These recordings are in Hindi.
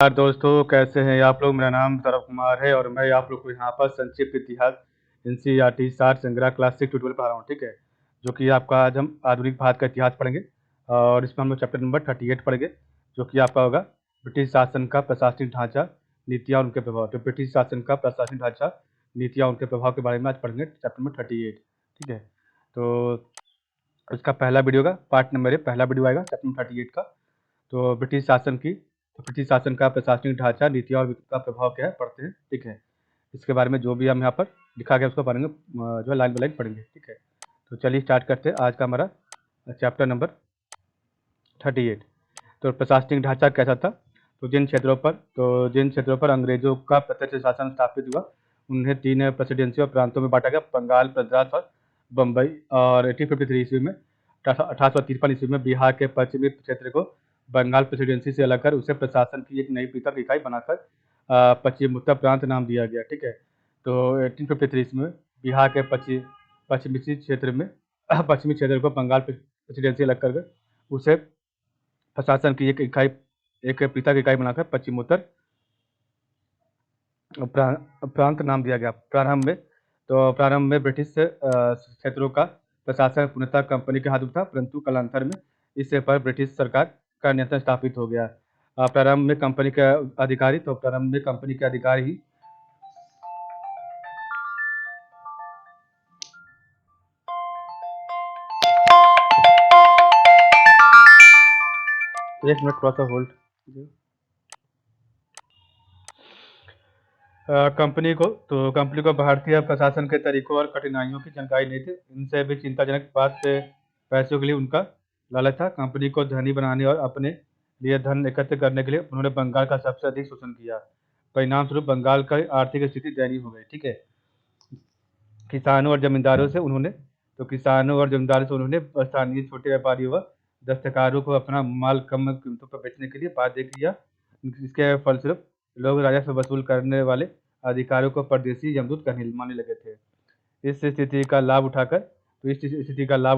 यार दोस्तों, कैसे हैं आप लोग। मेरा नाम सौरभ कुमार है और मैं आप लोग को यहाँ पर संक्षिप्त इतिहास एनसीईआरटी सार संग्रह क्लास 6 ट्यूटोरियल पढ़ा रहा हूँ। ठीक है, जो कि आपका आज हम आधुनिक भारत का इतिहास पढ़ेंगे और इसमें हम लोग चैप्टर नंबर 38 पढ़ेंगे, जो कि आपका होगा ब्रिटिश शासन का प्रशासनिक ढांचा, नीतियाँ और उनके प्रभाव। तो ब्रिटिश शासन का प्रशासनिक ढांचा, नीतियाँ और उनके प्रभाव के बारे में आज पढ़ेंगे, चैप्टर नंबर 38। ठीक है, तो इसका पहला वीडियो का पार्ट नंबर पहला वीडियो आएगा चैप्टर नंबर 38 का। तो ब्रिटिश शासन का प्रशासनिक ढांचा, नीतियाँ और उनका प्रभाव क्या है पढ़ते हैं। ठीक है, इसके बारे में जो भी हम यहाँ पर लिखा गया उसको पढ़ेंगे, जो है लाइन बाय लाइन पढ़ेंगे। ठीक है, तो चलिए स्टार्ट करते हैं आज का हमारा चैप्टर नंबर 38। तो प्रशासनिक ढांचा कैसा था। तो जिन क्षेत्रों पर अंग्रेजों का प्रत्यक्ष शासन स्थापित हुआ उन्हें 3 प्रेसिडेंसी और प्रांतों में बांटा गया। बंगाल, मद्रास और बम्बई। और 1853 ईस्वी में 1853 ईस्वी में बिहार के पश्चिमी क्षेत्र को बंगाल प्रेसिडेंसी से अलग कर उसे प्रशासन की एक नई पृथक इकाई बनाकर पश्चिम उत्तर प्रांत नाम दिया गया। ठीक है, तो 1853 में बिहार के पश्चिमी क्षेत्र में पश्चिमी क्षेत्र को बंगाल प्रेसिडेंसी अलग कर उसे प्रशासन की एक पृथक इकाई बनाकर पश्चिमोत्तर प्रांत नाम दिया गया। प्रारंभ में ब्रिटिश क्षेत्रों का प्रशासन पूर्णतः कंपनी के हाथ में था, परंतु कालांतर में इस पर ब्रिटिश सरकार का नियंत्रण स्थापित हो गया। प्रारंभ में कंपनी के अधिकारी ही एक मिनट थोड़ा सा होल्ड। कंपनी को भारतीय प्रशासन के तरीकों और कठिनाइयों की जानकारी नहीं थी। इनसे भी चिंताजनक बात से पैसों के लिए उनका लालच था। कंपनी को धनी बनाने और अपने लिए धन एकत्र करने के लिए उन्होंने बंगाल का सबसे अधिक शोषण किया। परिणाम स्वरूप बंगाल की आर्थिक स्थिति दयनीय हो गई। ठीक है, किसानों और जमींदारों से उन्होंने स्थानीय छोटे व्यापारियों व दस्तकारों को अपना माल कम कीमतों पर बेचने के लिए बाध्य किया। इसके फलस्वरूप लोग राजस्व वसूल करने वाले अधिकारियों को परदेशी यमदूत मानने लगे थे। इस स्थिति का लाभ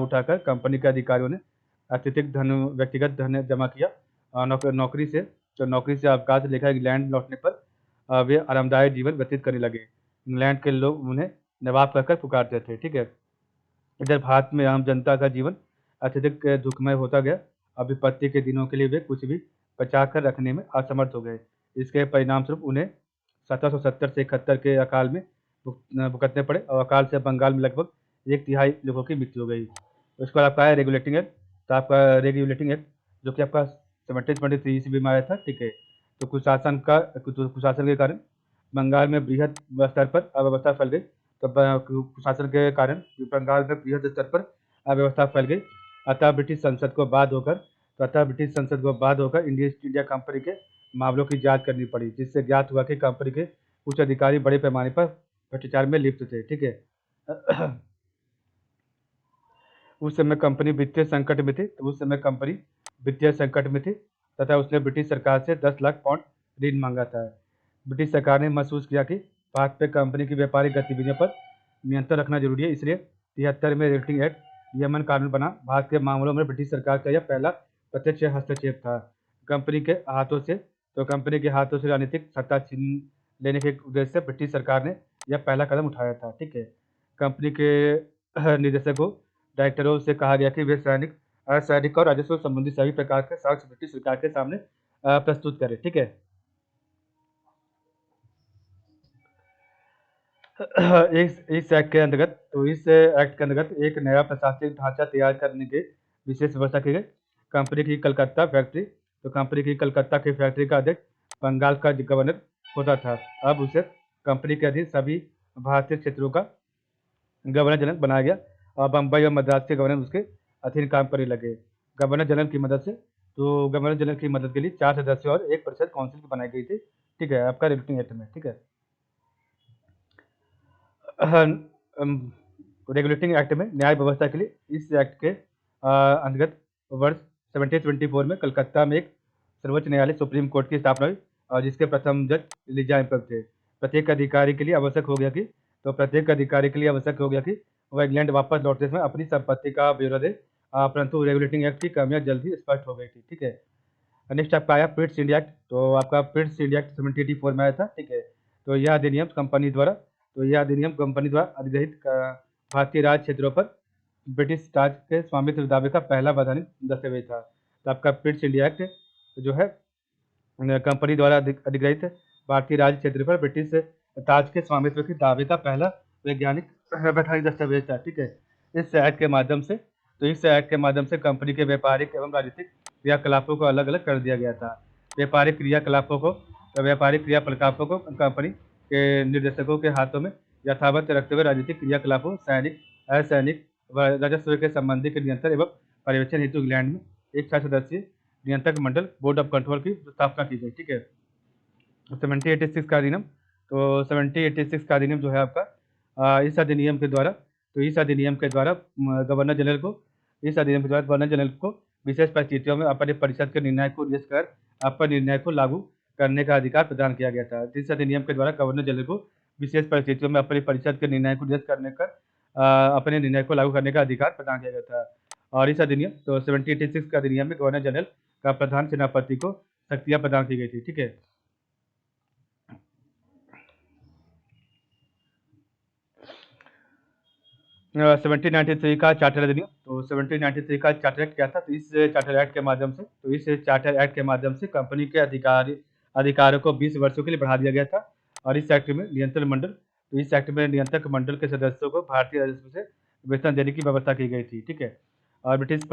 उठाकर कंपनी के अधिकारियों ने व्यक्तिगत धन जमा किया और नौकरी से अवकाश लेकर इंग्लैंड लौटने पर वे आरामदायक जीवन व्यतीत करने लगे। इंग्लैंड के लोग उन्हें नवाब कहकर पुकारते थे। ठीक है, इधर भारत में आम जनता का जीवन अत्यधिक दुखमय होता गया। अब विपत्ति के दिनों के लिए वे कुछ भी बचा कर रखने में असमर्थ हो गए। इसके परिणाम स्वरूप उन्हें 1770 से 71 के अकाल में भुगतने पड़े और अकाल से बंगाल में लगभग 1/3 लोगों की मृत्यु हो गई। उसके बाद आपका है रेगुलेटिंग एक्ट। तो आपका रेगुलेटिंग एक्ट जो कि आपका 1723 ईस्वी में आया था। ठीक है, तो कुशासन के कारण बंगाल में बृहद स्तर पर अव्यवस्था फैल गई। तो कुशासन के कारण बंगाल में बृहद स्तर पर अव्यवस्था फैल गई। अतः ब्रिटिश संसद को बाद होकर इंडिया कंपनी के मामलों की जांच करनी पड़ी, जिससे ज्ञात हुआ कि कंपनी के कुछ अधिकारी बड़े पैमाने पर भ्रष्टाचार में लिप्त थे। ठीक है, उस समय कंपनी वित्तीय संकट में थी तथा उसने ब्रिटिश सरकार से 10 लाख पाउंड ऋण मांगा था। ब्रिटिश सरकार ने महसूस किया कि भारत में कंपनी की व्यापारिक गतिविधियों पर नियंत्रण रखना जरूरी है, इसलिए 73 में रेगुलेटिंग एक्ट नियमन कानून बना। भारत के मामलों में ब्रिटिश सरकार का यह पहला प्रत्यक्ष हस्तक्षेप था। कंपनी के हाथों से राजनीतिक सत्ता छीन लेने के उद्देश्य से ब्रिटिश सरकार ने यह पहला कदम उठाया था। ठीक है, कंपनी के निदेशकों डायरेक्टरों से कहा गया कि वे असैनिक और राजस्व संबंधी सभी प्रकार के साक्ष्य ब्रिटिश सरकार के सामने प्रस्तुत करें। ठीक है, इस एक्ट के अंतर्गत एक नया प्रशासनिक ढांचा तैयार करने की विशेष व्यवस्था की गई। कंपनी की कलकत्ता की फैक्ट्री का अध्यक्ष बंगाल का गवर्नर होता था। अब उसे कंपनी के अधीन सभी भारतीय क्षेत्रों का गवर्नर जनरल बनाया गया और बम्बई और मद्रास के गवर्नर उसके अधीन काम करने लगे। गवर्नर जनरल की मदद के लिए 4 सदस्य और 1 परिषद काउंसिल बनाई गई थी। ठीक है, आपका रेगुलेटिंग एक्ट में। ठीक है, रेगुलेटिंग एक्ट में न्याय व्यवस्था के लिए इस एक्ट के अंतर्गत वर्ष 1724 में कलकत्ता में एक सर्वोच्च न्यायालय सुप्रीम कोर्ट की स्थापना हुई और जिसके प्रथम जज एलिजा एम्परर थे। प्रत्येक अधिकारी के लिए आवश्यक हो गया कि वह इंग्लैंड वापस लौटते समय अपनी संपत्ति का ब्यौरा दे, परंतु रेगुलेटिंग एक्ट की कमियां जल्द ही स्पष्ट हो गई थी। ठीक है, नेक्स्ट आपका आया पिट्स इंडिया एक्ट। तो आपका पिट्स इंडिया एक्ट 1784 में आया था, ठीक है। तो यह अधिनियम कंपनी द्वारा अधिग्रहित भारतीय राज क्षेत्रों पर ब्रिटिश राज के स्वामित्व दावे का पहला वैधानिक दस्तावेज था। तो आपका पिट्स इंडिया एक्ट जो है कंपनी द्वारा अधिग्रहित भारतीय राज क्षेत्र पर ब्रिटिश ताज के स्वामित्व के दावे का पहला वैधानिक दस्तावेज था, ठीक है। इस एक्ट के माध्यम से कंपनी के व्यापारिक एवं राजनीतिक क्रियाकलापों को अलग अलग कर दिया गया था। व्यापारिक क्रियाकलापों को कंपनी के निर्देशकों के हाथों में यथावत रखते हुए राजनीतिक क्रियाकलापों, सैनिक, असैनिक व राजस्व के संबंधी के नियंत्रण एवं पर्यवेक्षण हेतु इंग्लैंड में एक 6 सदस्यीय नियंत्रक मंडल बोर्ड ऑफ कंट्रोल की स्थापना की गई, ठीक है। 1786 का अधिनियम। तो 1786 का अधिनियम जो है आपका इस अधिनियम के द्वारा गवर्नर जनरल को विशेष परिस्थितियों में अपने परिषद के निर्णय को निरस्त कर अपने निर्णय को लागू करने का अधिकार प्रदान किया गया था। इस अधिनियम के द्वारा गवर्नर जनरल को विशेष परिस्थितियों में अपनी परिषद के निर्णय को निरस्त करने का अपने निर्णय को लागू करने का अधिकार प्रदान किया गया था। और इस अधिनियम तो 1786 का अधिनियम में गवर्नर जनरल का प्रधान सेनापति को शक्तियां प्रदान की गई थी, ठीक है। 1793 का चार्टर अधिनियम। तो 1793 का चार्टर एक्ट क्या था? तो इस चार्टर एक्ट के माध्यम से कंपनी के अधिकारों को 20 वर्षों के लिए बढ़ा दिया गया था। और इस एक्ट में नियंत्रक मंडल के सदस्यों को भारतीय राजस्व से वेतन देने की व्यवस्था की गई थी, ठीक है। और ब्रिटिश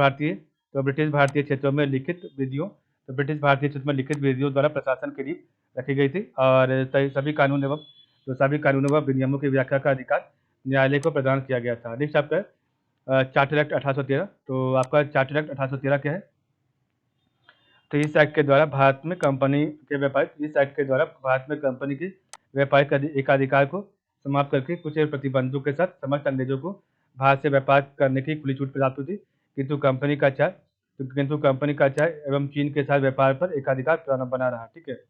भारतीय क्षेत्रों में लिखित विधियों द्वारा प्रशासन की नींव रखी गई थी। और सभी कानूनों व विनियमों की व्याख्या का अधिकार न्यायालय को प्रदान किया गया था। नेक्स्ट आपका चार्टर एक्ट 1813। तो आपका चार्टर एक्ट 1813 क्या है? तो इस एक्ट के द्वारा भारत में कंपनी के व्यापारिक एकाधिकार को समाप्त करके कुछ प्रतिबंधों के साथ समस्त अंग्रेजों को भारत से व्यापार करने की खुली छूट प्राप्त हुई थी, किंतु कंपनी का चाय एवं चीन के साथ व्यापार पर एकाधिकार बना रहा, ठीक है।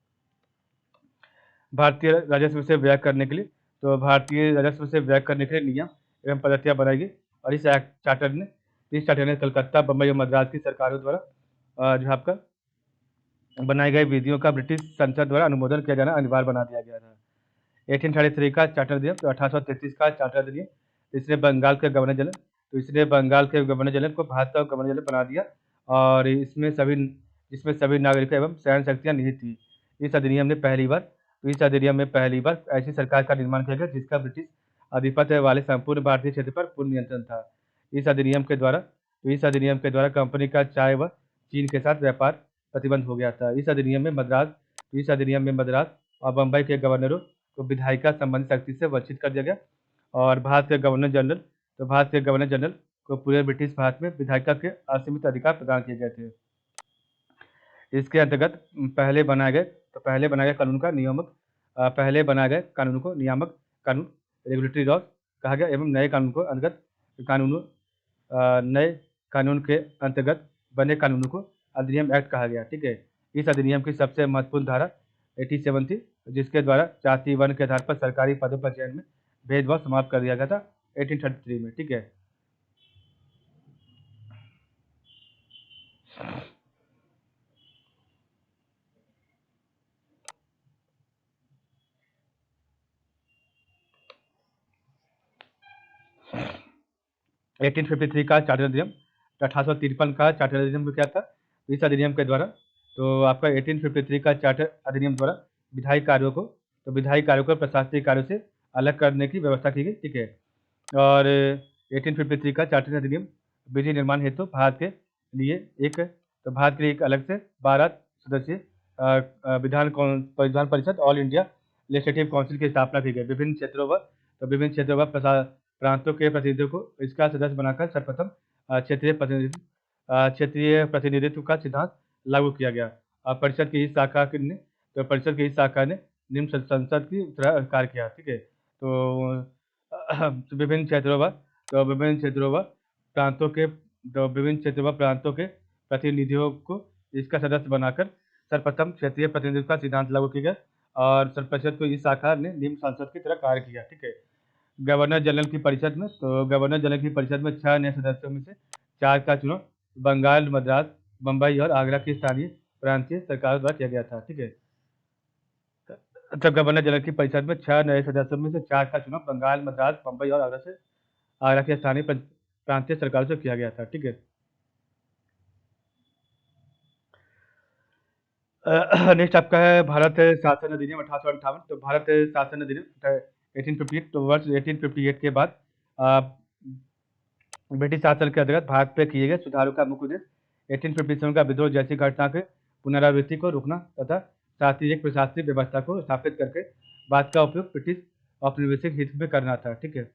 भारतीय राजस्व से व्यय करने के लिए नियम एवं पद्धतियां बनाई गई। और इस चार्टर ने कलकत्ता, बम्बई और मद्रास की सरकारों द्वारा जो आपका बनाई गई विधियों का ब्रिटिश संसद द्वारा अनुमोदन किया जाना अनिवार्य बना दिया गया था। 1833 का चार्टर अधिनियम। तो 1833 का चार्टर अधिनियम इसने बंगाल के गवर्नर जनरल को भारत का गवर्नर जनरल बना दिया। और इसमें सभी नागरिकों एवं सैन्य शक्तियां निहित थी। इस अधिनियम में पहली बार ऐसी सरकार का निर्माण किया गया जिसका ब्रिटिश आधिपत्य वाले संपूर्ण भारतीय क्षेत्र पर पूर्ण नियंत्रण था। इस अधिनियम के द्वारा कंपनी का चाय व चीन के साथ व्यापार प्रतिबंध हो गया था। इस अधिनियम में मद्रास और बम्बई के गवर्नरों को विधायिका संबंधी शक्ति से वंचित कर दिया गया। और भारत के गवर्नर जनरल को पूरे ब्रिटिश भारत में विधायिका के असीमित अधिकार प्रदान किए गए थे। इसके अंतर्गत पहले बनाए गए कानून को नियामक कानून रेगुलेटरी लॉज कहा गया एवं नए कानून के अंतर्गत बने कानूनों को अधिनियम एक्ट कहा गया, ठीक है। इस अधिनियम की सबसे महत्वपूर्ण धारा 87 थी, जिसके द्वारा जाति वर्ण के आधार पर सरकारी पदों पर चयन में भेदभाव समाप्त कर दिया गया था 1833 में, ठीक है। एटीन 1853 का चार्टर अधिनियम। 1853 का चार्टर अधिनियम क्या था? इस अधिनियम के द्वारा तो आपका 1853 का चार्टर अधिनियम द्वारा विधायी कार्यों को प्रशासनिक कार्यों से अलग करने की व्यवस्था की गई, ठीक है। और 1853 का चार्टर अधिनियम विधि निर्माण हेतु भारत के लिए एक अलग से 12 सदस्यीय Vidhan Parishad all India legislative council की स्थापना की गई। विभिन्न क्षेत्रों व प्रांतों के प्रतिनिधियों को इसका सदस्य बनाकर सर्वप्रथम क्षेत्रीय प्रतिनिधित्व का सिद्धांत लागू किया गया। परिषद की इस शाखा ने निम्न संसद की तरह कार्य किया, ठीक है। तो विभिन्न क्षेत्रों व प्रांतों के प्रतिनिधियों को इसका सदस्य बनाकर सर्वप्रथम क्षेत्रीय प्रतिनिधित्व का सिद्धांत लागू किया गया। और परिषद को इस शाखा ने निम्न संसद की तरह कार्य किया, ठीक है। गवर्नर जनरल की परिषद में 6 नए सदस्यों में से 4 का चुनाव बंगाल, मद्रास, बम्बई और आगरा की स्थानीय प्रांतीय सरकारों द्वारा किया गया था। ठीक है, तब गवर्नर जनरल की परिषद में 6 नए सदस्यों में से 4 का चुनाव बंगाल, मद्रास, बम्बई और आगरा की स्थानीय प्रांतीय सरकारों से किया गया था। ठीक है, नेक्स्ट आपका है भारत शासन अधिनियम 1858। तो भारत शासन अधिनियम 1858, तो वर्ष 1858 के बाद ब्रिटिश शासन के अंतर्गत भारत पे किए गए सुधारों का मुख्य उद्देश्य 1857 का विद्रोह जैसी घटना के पुनरावृत्ति को रोकना तथा साथ ही एक प्रशासनिक व्यवस्था को स्थापित करके बाद का उपयोग ब्रिटिश औपनिवेशिक हित में करना था। ठीक है,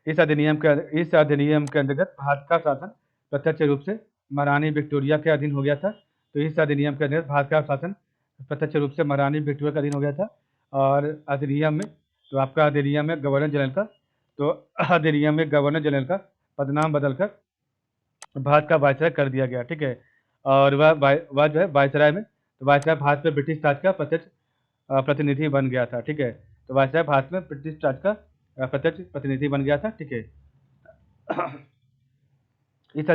इस अधिनियम के अंतर्गत भारत का शासन प्रत्यक्ष रूप से महारानी विक्टोरिया के अधीन हो गया था। तो इस अधिनियम के अंतर्गत भारत का शासन प्रत्यक्ष रूप से महारानी विक्टोरिया के अधीन हो गया था। और अधिनियम में तो आपका अधिनियम में गवर्नर जनरल का तो अधिनियम में गवर्नर जनरल का पदनाम बदलकर भारत का वायसराय कर दिया गया। ठीक है, और वह जो है वायसराय में तो वायसराय भारत में ब्रिटिश राज का प्रत्यक्ष प्रतिनिधि बन गया था। ठीक है, तो वायसराय भारत में ब्रिटिश राज का प्रत्यक्ष प्रतिनिधि बन गया था। ठीक है, इस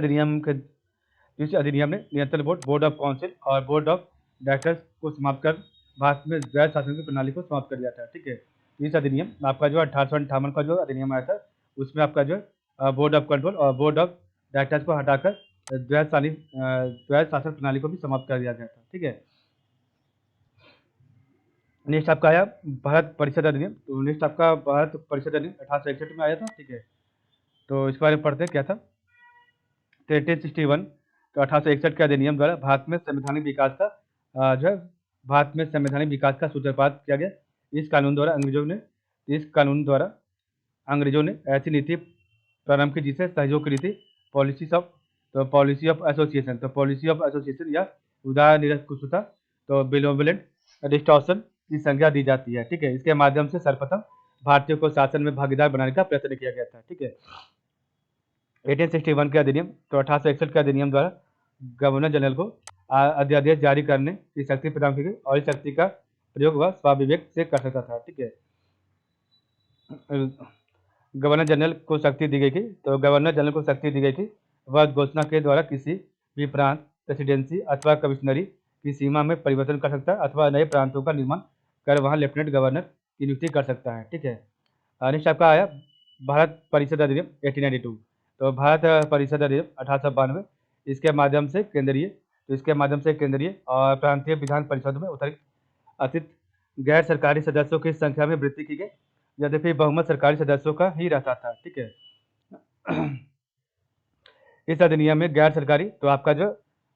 अधिनियम ने नियंत्रण बोर्ड ऑफ काउंसिल और बोर्ड ऑफ डायरेक्टर्स को समाप्त कर भारत में गैर शासन की प्रणाली को समाप्त कर दिया था। ठीक है, इस अधिनियम आपका जो 1858 का जो अधिनियम आया था उसमें आपका जो बोर्ड ऑफ कंट्रोल और बोर्ड ऑफ डायरेक्टर्स को हटाकर द्वैध शासन प्रणाली को भी समाप्त कर दिया गया था। ठीक है, नेक्स्ट आपका आया भारत परिषद अधिनियम। तो नेक्स्ट आपका भारत परिषद अधिनियम 1861 में आया था। ठीक है, तो इसके बारे में पढ़ते हैं क्या था। 1861 तो 1861 के अधिनियम द्वारा भारत में संवैधानिक विकास का सूत्रपात किया गया। इस कानून द्वारा अंग्रेजों ने ऐसी नीति प्रारंभ की जिसे सहयोग की नीति पॉलिसी ऑफ एसोसिएशन या उदार निरंकुशता तो बिलोबलेंट डिस्टॉर्शन की संज्ञा दी जाती है। ठीक है, इसके माध्यम से सर्वप्रथम भारतीयों को शासन में भागीदार बनाने का प्रयत्न किया गया था। ठीक है, 1861 के अधिनियम तो 1861 के अधिनियम द्वारा गवर्नर जनरल को अध्यादेश जारी करने की शक्ति प्रदान की गई और इस शक्ति का प्रयोग वह स्वाविवेक से कर सकता था। ठीक है, गवर्नर जनरल को शक्ति दी गई थी वह घोषणा के द्वारा किसी भी प्रांत, प्रेसिडेंसी अथवा कमिश्नरी की सीमा में परिवर्तन कर सकता है अथवा नए प्रांतों का निर्माण कर वहां लेफ्टिनेंट गवर्नर की नियुक्ति कर सकता है। ठीक है, नेक्स्ट आपका आया भारत परिषद अधिनियम 1892। तो भारत परिषद अधिनियम 1892 इसके माध्यम से केंद्रीय और प्रांतीय विधान परिषदों में अतिरिक्त गैर सरकारी सदस्यों की संख्या में वृद्धि की गई, यद्यपि बहुमत सरकारी सदस्यों का ही रहता था। ठीक है, इस अधिनियम में गैर सरकारी तो आपका जो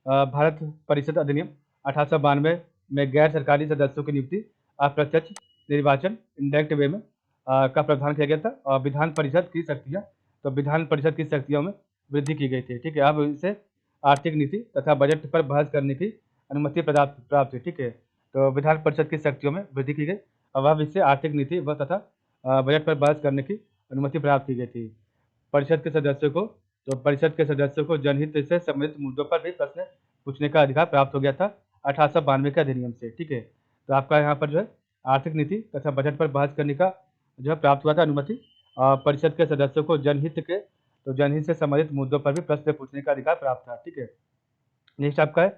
भारत परिषद अधिनियम 1892 में गैर सरकारी सदस्यों की नियुक्ति अप्रत्यक्ष निर्वाचन इंडायरेक्ट वे में का प्रावधान किया गया था और विधान परिषद की शक्तियों में वृद्धि की गई थी। ठीक है, अब इसे आर्थिक नीति तथा बजट पर बहस करने की अनुमति प्राप्त हुई। ठीक है, तो विधान परिषद की शक्तियों में वृद्धि की गई और अब इससे आर्थिक नीति व तथा बजट पर बहस करने की अनुमति प्राप्त की गई थी। परिषद के सदस्यों को जनहित से संबंधित मुद्दों पर भी प्रश्न पूछने का अधिकार प्राप्त हो गया था 1892 के अधिनियम से। ठीक है, तो आपका यहाँ पर जो है आर्थिक नीति तथा बजट पर बहस करने का जो है प्राप्त हुआ था अनुमति। परिषद के सदस्यों को जनहित से संबंधित मुद्दों पर भी प्रश्न पूछने का अधिकार प्राप्त था। ठीक है, नेक्स्ट आपका है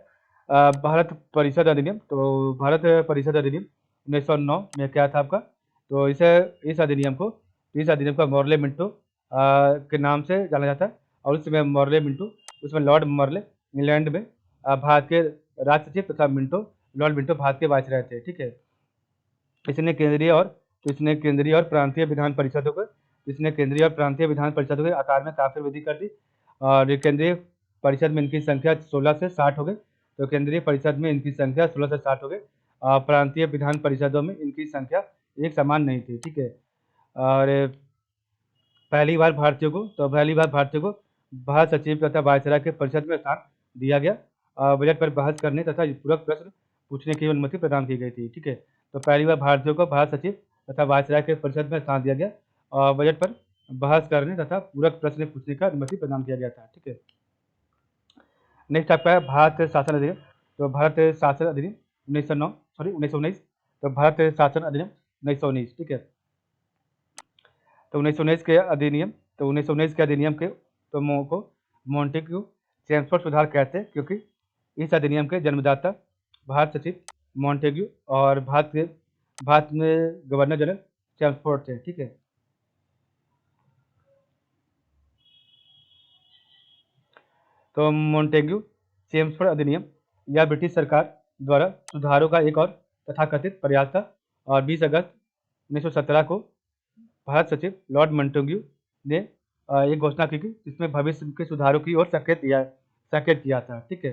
भारत परिषद अधिनियम। तो भारत परिषद अधिनियम 1909 में क्या था आपका, तो इस अधिनियम को मॉर्ले मिंटो के नाम से जाना जाता है और उसमें लॉर्ड मॉर्ले इंग्लैंड में भारत के राज सचिव तथा लॉर्ड मिंटो भारत के वायसराय थे। ठीक है, इसने केंद्रीय और प्रांतीय विधान परिषदों के आकार में काफी वृद्धि कर दी और केंद्रीय परिषद में इनकी संख्या 16 से 60 हो गई। तो केंद्रीय परिषद में इनकी संख्या 16 से 60 हो गई और प्रांतीय विधान परिषदों में इनकी संख्या एक समान नहीं थी। ठीक है, और पहली बार भारतीयों को भारत सचिव तथा वायसराय के परिषद में स्थान दिया गया और बजट पर बहस करने तथा पूरक प्रश्न पूछने की अनुमति प्रदान की गई थी। ठीक है, तो पहली बार भारतीयों को भारत सचिव तथा वायसराय के परिषद में स्थान दिया गया और बजट पर बहस करने तथा पूरक प्रश्न पूछने का अनुमति प्रदान किया गया था। ठीक है, नेक्स्ट आपका है भारत शासन अधिनियम। तो भारत शासन अधिनियम 1919। तो भारत शासन अधिनियम 1919। ठीक है, तो 1919 के अधिनियम के तो मोंटेग्यू चेम्सफोर्ड सुधार कहते हैं क्योंकि इस अधिनियम के जन्मदाता भारत सचिव मॉन्टेग्यू और भारत में गवर्नर जनरल चेम्सफोर्ड थे। ठीक है, तो मॉन्टेग्यू चेम्सफोर्ड अधिनियम या ब्रिटिश सरकार द्वारा सुधारों का एक और तथाकथित प्रयास था और 20 अगस्त 1917 को भारत सचिव लॉर्ड मॉन्टेग्यू ने एक घोषणा की जिसमें भविष्य के सुधारों की ओर संकेत किया था। ठीक है,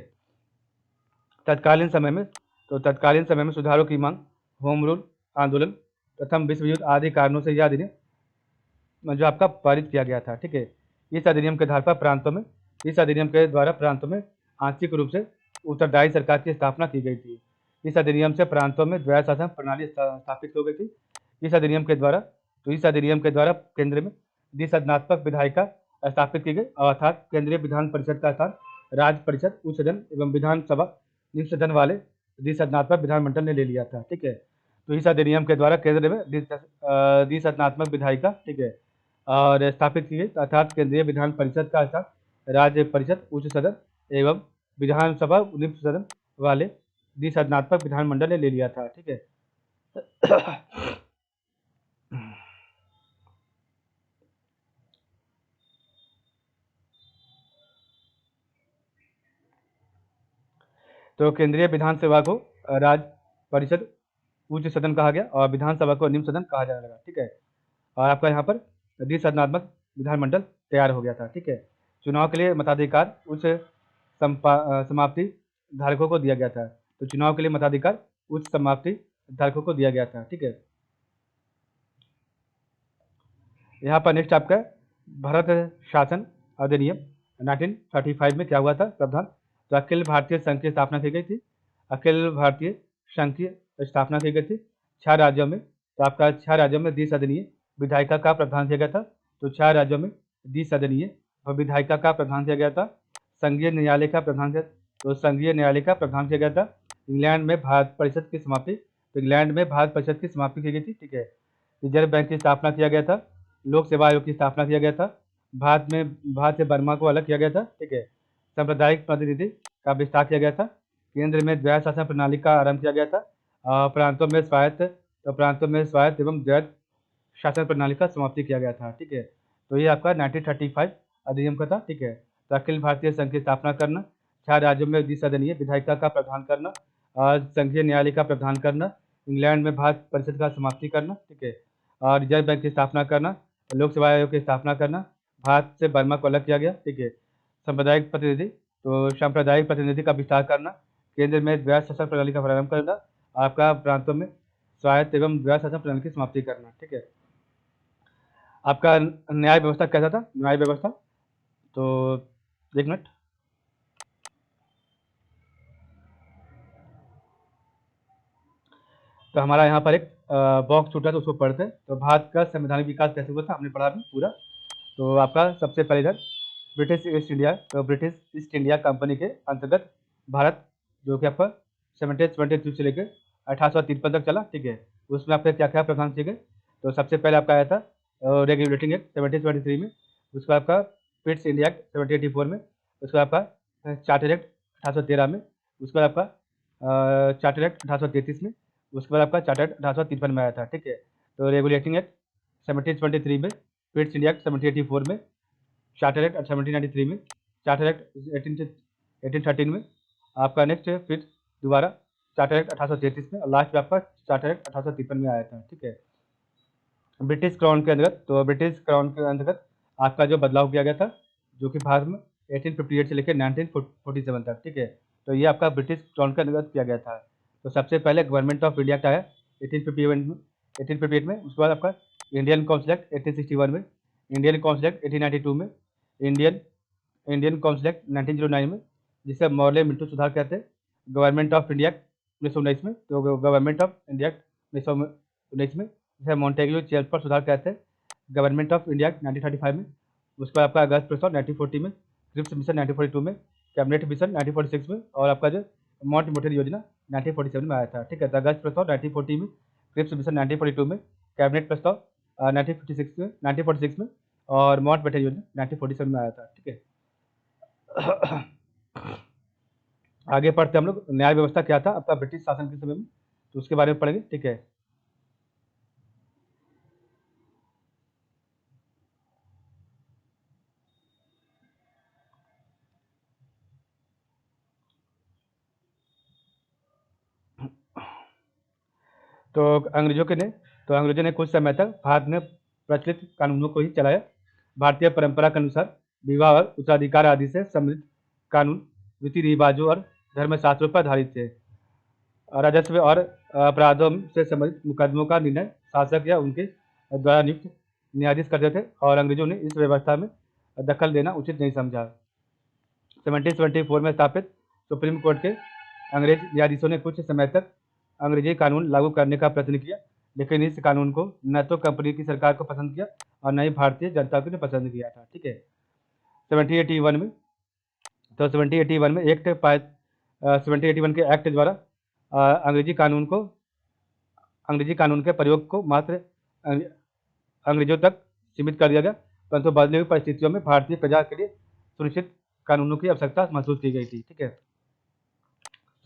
तत्कालीन समय में सुधारों की मांग, होम रूल आंदोलन, प्रथम विश्व युद्ध आदि कारणों से यह अधिनियम जो आपका पारित किया गया था। ठीक है, इस अधिनियम के आधार पर इस अधिनियम के द्वारा प्रांतों में आंशिक रूप से उत्तरदायी सरकार की स्थापना की गई थी। इस अधिनियम से प्रांतों में द्वैध शासन प्रणाली स्थापित हो गई थी। इस अधिनियम के द्वारा केंद्र में द्विसदनात्मक विधायिका स्थापित की गई, अर्थात केंद्रीय विधान परिषद का स्थान राज्य परिषद, उच्च सदन एवं विधानसभा निम्न सदन वाले द्विसदनात्मक विधानमंडल ने ले लिया था। ठीक है, तो इस अधिनियम के द्वारा केंद्र में द्विसदनात्मक विधायिका, ठीक है, और स्थापित की गई, अर्थात केंद्रीय विधान परिषद का स्थान राज्य परिषद, उच्च सदन एवं विधानसभा निम्न सदन वाले द्विसदनात्मक विधानमंडल ने ले लिया था। ठीक है, तो केंद्रीय विधानसभा को राज्य परिषद, उच्च सदन कहा गया और विधानसभा को निम्न सदन कहा जाने लगा। ठीक है, और आपका यहाँ पर द्विसदनात्मक विधानमंडल तैयार हो गया था। ठीक है, चुनाव के लिए मताधिकार उच्च समाप्ति धारकों को दिया गया था। तो चुनाव के लिए मताधिकार उच्च समाप्ति धारकों को दिया गया था। ठीक है, यहाँ पर नेक्स्ट आपका भारत शासन अधिनियम 1935 में क्या हुआ था प्रावधान, तो अखिल भारतीय संघ की स्थापना की गई थी। अखिल भारतीय संघ की स्थापना की गई थी 6 राज्यों में। तो आपका 6 राज्यों में द्विसदनीय विधायिका का प्रावधान किया गया था। तो 6 राज्यों में द्विसदनीय विधायिका का प्रावधान किया गया था। संघीय न्यायालय का प्रावधान किया, तो संघीय न्यायालय का प्रावधान किया गया था। इंग्लैंड में भारत परिषद की समाप्ति, तो इंग्लैंड में भारत परिषद की समाप्ति की गई थी। ठीक है, रिजर्व बैंक की स्थापना किया गया था। लोक सेवा आयोग की स्थापना किया गया था। भारत से बर्मा को अलग किया गया था। ठीक है, सांप्रदायिक प्रतिनिधि का विस्तार किया गया था। केंद्र में द्वैध शासन प्रणाली का आरंभ किया गया था। प्रांतों में स्वायत्त एवं द्वैध शासन प्रणाली का समाप्ति किया गया था। ठीक है, तो ये आपका 1935 अधिनियम का था। ठीक है, तो अखिल भारतीय संघ की स्थापना करना, 6 राज्यों में द्विसदनीय विधायिका का प्रावधान करना, संघीय न्यायालय का प्रावधान करना, इंग्लैंड में भारत परिषद का समाप्ति करना। ठीक है, और रिजर्व बैंक की स्थापना करना, लोक सेवा आयोग की स्थापना करना, भारत से बर्मा को अलग किया गया। ठीक है, सांप्रदायिक प्रतिनिधि का विस्तार करना, केंद्र में द्वैध शासन प्रणाली का प्रारंभ करना, आपका प्रांतों में स्वायत्त एवं द्वैध शासन प्रणाली की समाप्ति करना। ठीक है, आपका न्याय व्यवस्था कैसा था, न्याय व्यवस्था, तो एक मिनट, तो हमारा यहाँ पर एक बॉक्स छूटा तो उसको पढ़ते हैं। तो भारत का संवैधानिक विकास कैसे हुआ था हमने पढ़ा भी पूरा। तो आपका सबसे पहले इधर ब्रिटिश ईस्ट इंडिया कंपनी के अंतर्गत भारत, जो कि आपका 1723 से लेकर 1853 तक चला। ठीक है, उसमें आपके क्या क्या प्रावधान किए गए, तो सबसे पहले आपका आया था रेगुलेटिंग एक्ट 1723 में, उसका आपका पिट्स इंडिया एक्ट 1784 में, उसका आपका चार्टर एक्ट 1813 में, उसका आपका चार्टर एक्ट 1833 में, उसके बाद आपका चार्टर एक्ट 1853 में आया था। ठीक है, तो रेगुलेटिंग एक्ट 1723 में, पिट्स इंडिया एक्ट 1784 में, चार्टर एक्ट 1793 में, चार्टर एक्ट 1813 में, आपका नेक्स्ट फिर दोबारा चार्टर एक्ट 1833 में, और लास्ट में आपका चार्टर एक्ट 1853 में आया था। ठीक है, ब्रिटिश क्राउन के अंतर्गत आपका जो बदलाव किया गया था, जो कि भारत में 1858 से लेकर 1947 तक। ठीक है, तो ये आपका ब्रिटिश क्राउन के अंतर्गत किया गया था। तो सबसे पहले गवर्नमेंट ऑफ इंडिया का है 1858 में, उसके बाद आपका इंडियन काउंसिल एक्ट 1861 में, इंडियन काउंसिल एक्ट 1892 में, इंडियन काउंसिल एक्ट 1909 में, जिसे मॉर्ले मिंटो सुधार कहते हैं, गवर्नमेंट ऑफ इंडिया 1919 में, तो गवर्नमेंट ऑफ इंडिया 1919 में, जिसे मॉन्टेग्यू चेम्सफोर्ड सुधार कहते हैं, गवर्नमेंट ऑफ इंडिया 1935 में, उसके बाद आपका अगस्त प्रस्ताव 1940 में, क्रिप्स मिशन 1942 में, कैबिनेट मिशन 1946 में, और आपका जो माउंट मोटेड योजना 1947 में आया था। ठीक है, तो अगस्त प्रस्ताव 1940 में, क्रिप्स मिशन 1942 में, कैबिनेट प्रस्ताव 1946 में, और माउंट बेटन योजना 1947 में आया था। ठीक है, आगे पढ़ते हम लोग, न्याय व्यवस्था क्या था आपका ब्रिटिश शासन के समय में, तो उसके बारे में पढ़ेंगे। ठीक है, तो अंग्रेजों ने कुछ समय तक भारत में प्रचलित कानूनों को ही चलाया। भारतीय परंपरा के अनुसार विवाह और उत्तराधिकार आदि से संबंधित कानून रीति रिवाजों और धर्मशास्त्रों पर आधारित थे। राजस्व और अपराधों से संबंधित मुकदमों का निर्णय शासक या उनके द्वारा नियुक्त न्यायाधीश करते थे, और अंग्रेजों ने इस व्यवस्था में दखल देना उचित नहीं समझा। 1774 में स्थापित सुप्रीम कोर्ट के अंग्रेज न्यायाधीशों ने कुछ समय तक अंग्रेजी कानून लागू करने का प्रयत्न किया, लेकिन इस कानून को न तो कंपनी की सरकार को पसंद किया और न ही भारतीय जनता को पसंद किया था। ठीक है, 1781 में 1781 में एक्ट 1781 के एक्ट द्वारा अंग्रेजी कानून के प्रयोग को मात्र अंग्रेजों तक सीमित कर दिया गया, परंतु बदली हुई परिस्थितियों में भारतीय प्रजा के लिए सुनिश्चित कानूनों की आवश्यकता महसूस की गई थी। ठीक है,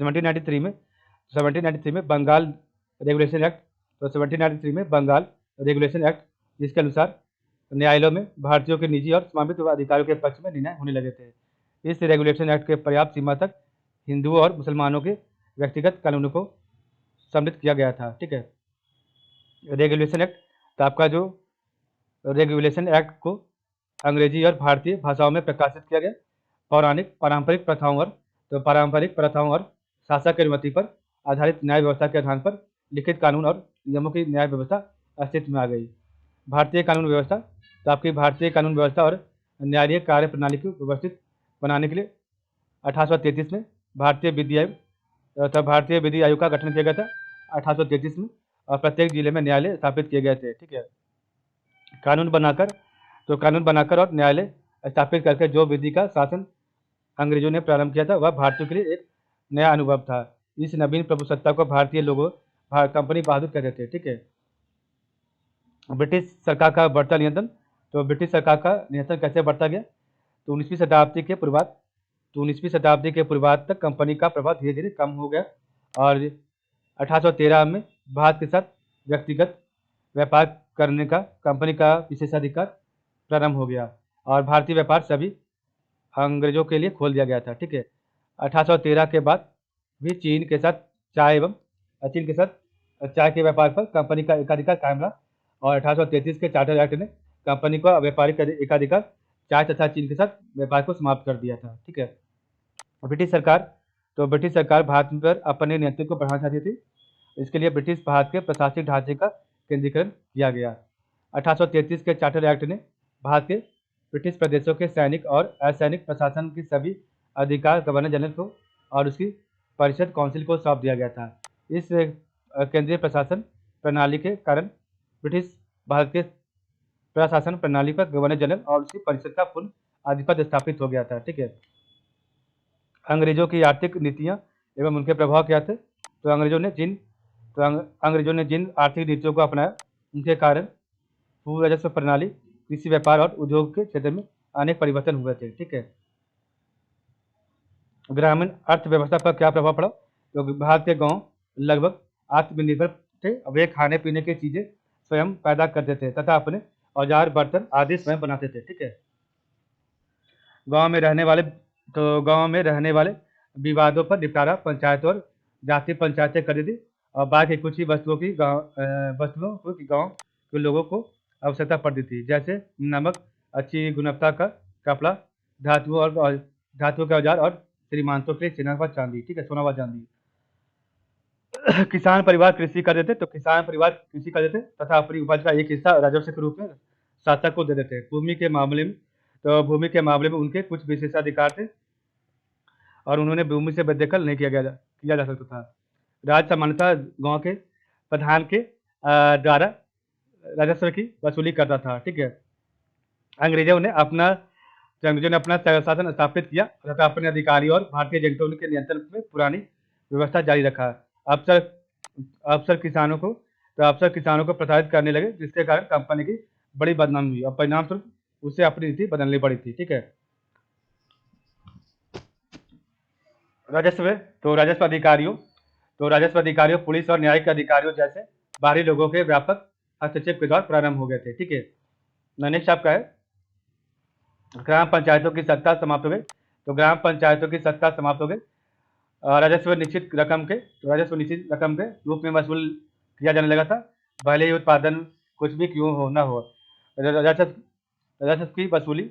1793 में बंगाल रेगुलेशन एक्ट, तो 1793 में बंगाल रेगुलेशन एक्ट, जिसके अनुसार न्यायालयों में भारतीयों के निजी और स्वामित्व अधिकारों के पक्ष में निर्णय होने लगे थे। इस रेगुलेशन एक्ट के पर्याप्त सीमा तक हिंदुओं और मुसलमानों के व्यक्तिगत कानूनों को सम्मिलित किया गया था। ठीक है, रेगुलेशन एक्ट, तो आपका जो रेगुलेशन एक्ट को अंग्रेजी और भारतीय भाषाओं में प्रकाशित किया गया। पारंपरिक प्रथाओं और शासक की अनुमति पर आधारित न्याय व्यवस्था के आधार पर लिखित कानून और नियमों की न्याय व्यवस्था अस्तित्व में आ गई। भारतीय कानून व्यवस्था, तो आपकी भारतीय कानून व्यवस्था और न्यायिक कार्य प्रणाली को व्यवस्थित बनाने के लिए 1833 में भारतीय विधि आयोग का गठन किया गया था 1833 में, और प्रत्येक जिले में न्यायालय स्थापित किए गए थे। ठीक है, कानून बनाकर और न्यायालय स्थापित करके जो विधि का शासन अंग्रेजों ने प्रारंभ किया था, वह भारतीयों के लिए एक नया अनुभव था। इस नवीन प्रभुसत्ता को भारतीय लोगों कंपनी बहादुर कहते थे। ठीक है, ब्रिटिश सरकार का बढ़ता नियंत्रण, तो ब्रिटिश सरकार का नियंत्रण कैसे बढ़ता गया, तो 19वीं शताब्दी के पूर्वार्ध तक कंपनी का प्रभाव धीरे धीरे कम हो गया, और 1813 में भारत के साथ व्यक्तिगत व्यापार करने का कंपनी का विशेषाधिकार प्रारंभ हो गया, और भारतीय व्यापार सभी अंग्रेजों के लिए खोल दिया गया था। ठीक है, 1813 के बाद भी चीन के साथ चाय के व्यापार पर कंपनी का एकाधिकार कायम रहा, और 1833 के चार्टर एक्ट ने कंपनी को व्यापारिक एकाधिकार चाय तथा चीन के साथ व्यापार को समाप्त कर दिया था। ठीक है, ब्रिटिश सरकार भारत पर अपने नियंत्रण को बढ़ाना चाहती थी। इसके लिए ब्रिटिश भारत के प्रशासनिक ढांचे का केंद्रीकरण किया गया। 1833 के चार्टर एक्ट ने भारत के ब्रिटिश प्रदेशों के सैनिक और असैनिक प्रशासन की सभी अधिकार गवर्नर जनरल को और उसकी परिषद काउंसिल को सौंप दिया गया था। इस केंद्रीय प्रशासन प्रणाली के कारण ब्रिटिश भारत के प्रशासन प्रणाली पर गवर्नर जनरल और उसकी परिषद का पूर्ण आधिपत्य स्थापित हो गया था। ठीक है, अंग्रेजों की आर्थिक नीतियां एवं उनके प्रभाव क्या थे, तो अंग्रेजों ने जिन आर्थिक नीतियों को अपनाया, उनके कारण भू राजस्व प्रणाली, कृषि, व्यापार और उद्योग के क्षेत्र में अनेक परिवर्तन हुए थे। ठीक है, ग्रामीण अर्थव्यवस्था पर क्या प्रभाव पड़ा, तो भारत के गांव लगभग आत्मनिर्भर थे। वे खाने पीने की चीजें स्वयं पैदा करते थे तथा अपने औजार बर्तन आदि स्वयं बनाते थे। ठीक है, गांव में रहने वाले विवादों पर निपटारा पंचायतों और जाति पंचायतें करती थी, और बाकी कुछ ही वस्तुओं की गांव के लोगों को आवश्यकता पड़ती थी, जैसे नमक, अच्छी गुणवत्ता का कपड़ा, धातुओं के औजार और श्रीमांतों के लिए सोना व चांदी। ठीक है, सोना व चांदी। किसान परिवार कृषि करते थे तथा अपनी उपज का एक हिस्सा राजस्व के रूप में शासक को दे देते। भूमि के मामले में उनके कुछ विशेषाधिकार थे, और उन्होंने भूमि से बेदखल नहीं किया जा सकता था। राज सामान्यतः गांव के प्रधान के द्वारा राजस्व की वसूली करता था। ठीक है, अंग्रेजों ने अपना शासन स्थापित किया तथा अपने अधिकारी और भारतीय एजेंटों के नियंत्रण में पुरानी व्यवस्था जारी रखा। अफसर किसानों को प्रताड़ित करने लगे, जिसके कारण कंपनी की बड़ी बदनामी हुई, और परिणाम स्वरूप उसे अपनी नीति बदलनी पड़ी थी। ठीक है, राजस्व तो राजस्व अधिकारियों पुलिस और न्यायिक अधिकारियों जैसे बाहरी लोगों के व्यापक हस्तक्षेप के द्वारा प्रारंभ हो गए थे। ठीक है, नेक्स्ट आपका है ग्राम पंचायतों की सत्ता समाप्त हो गई। तो ग्राम पंचायतों की सत्ता समाप्त हो गई। राजस्व निश्चित रकम के रूप में वसूल किया जाने लगा था, भले ही उत्पादन कुछ भी क्यों हो ना हो। राजस्व राजस्व की वसूली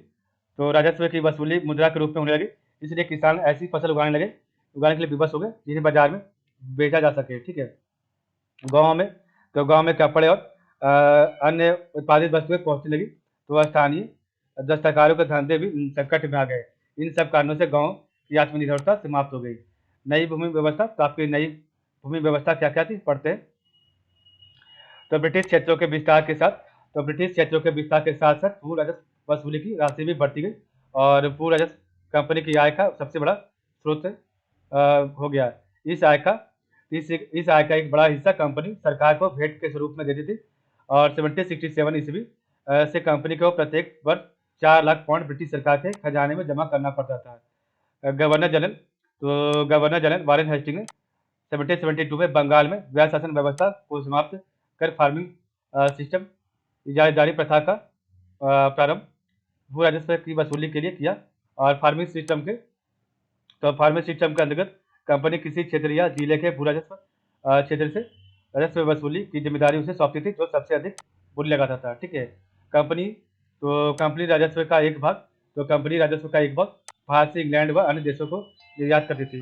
तो राजस्व की वसूली मुद्रा के रूप में होने लगी, इसलिए किसान ऐसी फसल उगाने के लिए विवश हो गए जिन्हें बाजार में बेचा जा सके। ठीक है, गाँव में कपड़े और अन्य उत्पादित वस्तुएं पहुंचने लगी, तो स्थानीय दस्तकारों के धंधे भी संकट में आ गए। इन सब कारणों से गांव की आत्मनिर्भरता समाप्त हो गई। नई भूमि व्यवस्था, तो आपकी नई भूमि व्यवस्था क्या क्या थी पढ़ते हैं। तो ब्रिटिश क्षेत्रों के विस्तार के साथ साथ भू राजस्व वसूली की राशि भी बढ़ती गई और भू राजस्व कंपनी की आय का सबसे बड़ा स्रोत हो गया। इस आय का एक बड़ा हिस्सा कंपनी सरकार को भेंट के स्वरूप में देती थी और 1767 ईस्वी से कंपनी को प्रत्येक वर्ष 4 लाख पाउंड ब्रिटिश सरकार के खजाने में जमा करना पड़ता था। गवर्नर जनरल वारेन हेस्टिंग ने 1772 में बंगाल में व्यय शासन व्यवस्था को समाप्त कर फार्मिंग सिस्टम इजारादारी प्रथा का प्रारंभ भू राजस्व की वसूली के लिए किया। और फार्मिंग सिस्टम के अंतर्गत कंपनी किसी क्षेत्र या जिले के भू राजस्व क्षेत्र से राजस्व वसूली की जिम्मेदारी उसे सौंपती थी, जो सबसे अधिक बोली लगाता था। ठीक है, कंपनी राजस्व का एक भाग बाहर से इंग्लैंड व अन्य देशों को निर्यात करती थी।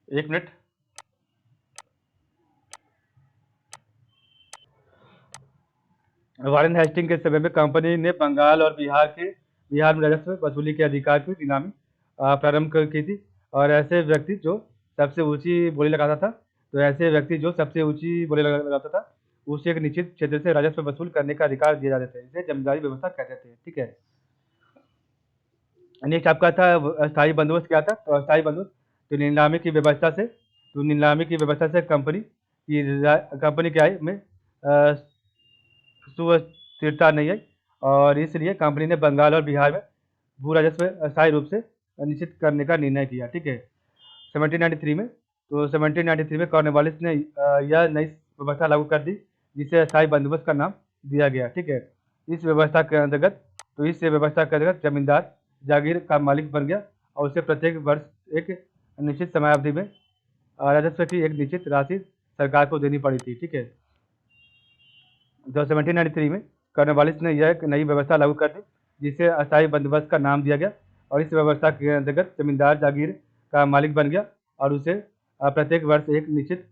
एक मिनट। वारेन हेस्टिंग के समय में कंपनी ने बंगाल और बिहार में राजस्व वसूली के अधिकार की नीलामी प्रारंभ की थी। और ऐसे व्यक्ति जो सबसे ऊंची बोली लगाता था उसे एक निश्चित क्षेत्र से राजस्व वसूल करने का अधिकार दिए जाते थे। इसे जमींदारी व्यवस्था कहते थे। ठीक है, नेक्स्ट आपका था अस्थायी बंदोबस्त। क्या था? तो अस्थायी बंदोबस्त तो नीलामी की व्यवस्था से कंपनी की आय में सुस्थिरता नहीं आई और इसलिए कंपनी ने बंगाल और बिहार में भू राजस्व अस्थायी रूप से निश्चित करने का निर्णय किया। ठीक है, 1793 में कॉर्नवालिस ने यह नई व्यवस्था लागू कर दी जिसे अस्थायी बंदोबस्त का नाम दिया गया। ठीक है, इस व्यवस्था के अंतर्गत जमींदार जागीर का मालिक बन गया और उसे प्रत्येक वर्ष एक निश्चित समयावधि में राजस्व की एक निश्चित राशि सरकार को देनी पड़ी थी। ठीक है, तो 1793 में कॉर्नवालिस ने यह एक नई व्यवस्था लागू कर दी जिसे अस्थायी बंदोबस्त का नाम दिया गया और इस व्यवस्था के अंतर्गत जमींदार जागीर का मालिक बन गया और उसे प्रत्येक वर्ष एक निश्चित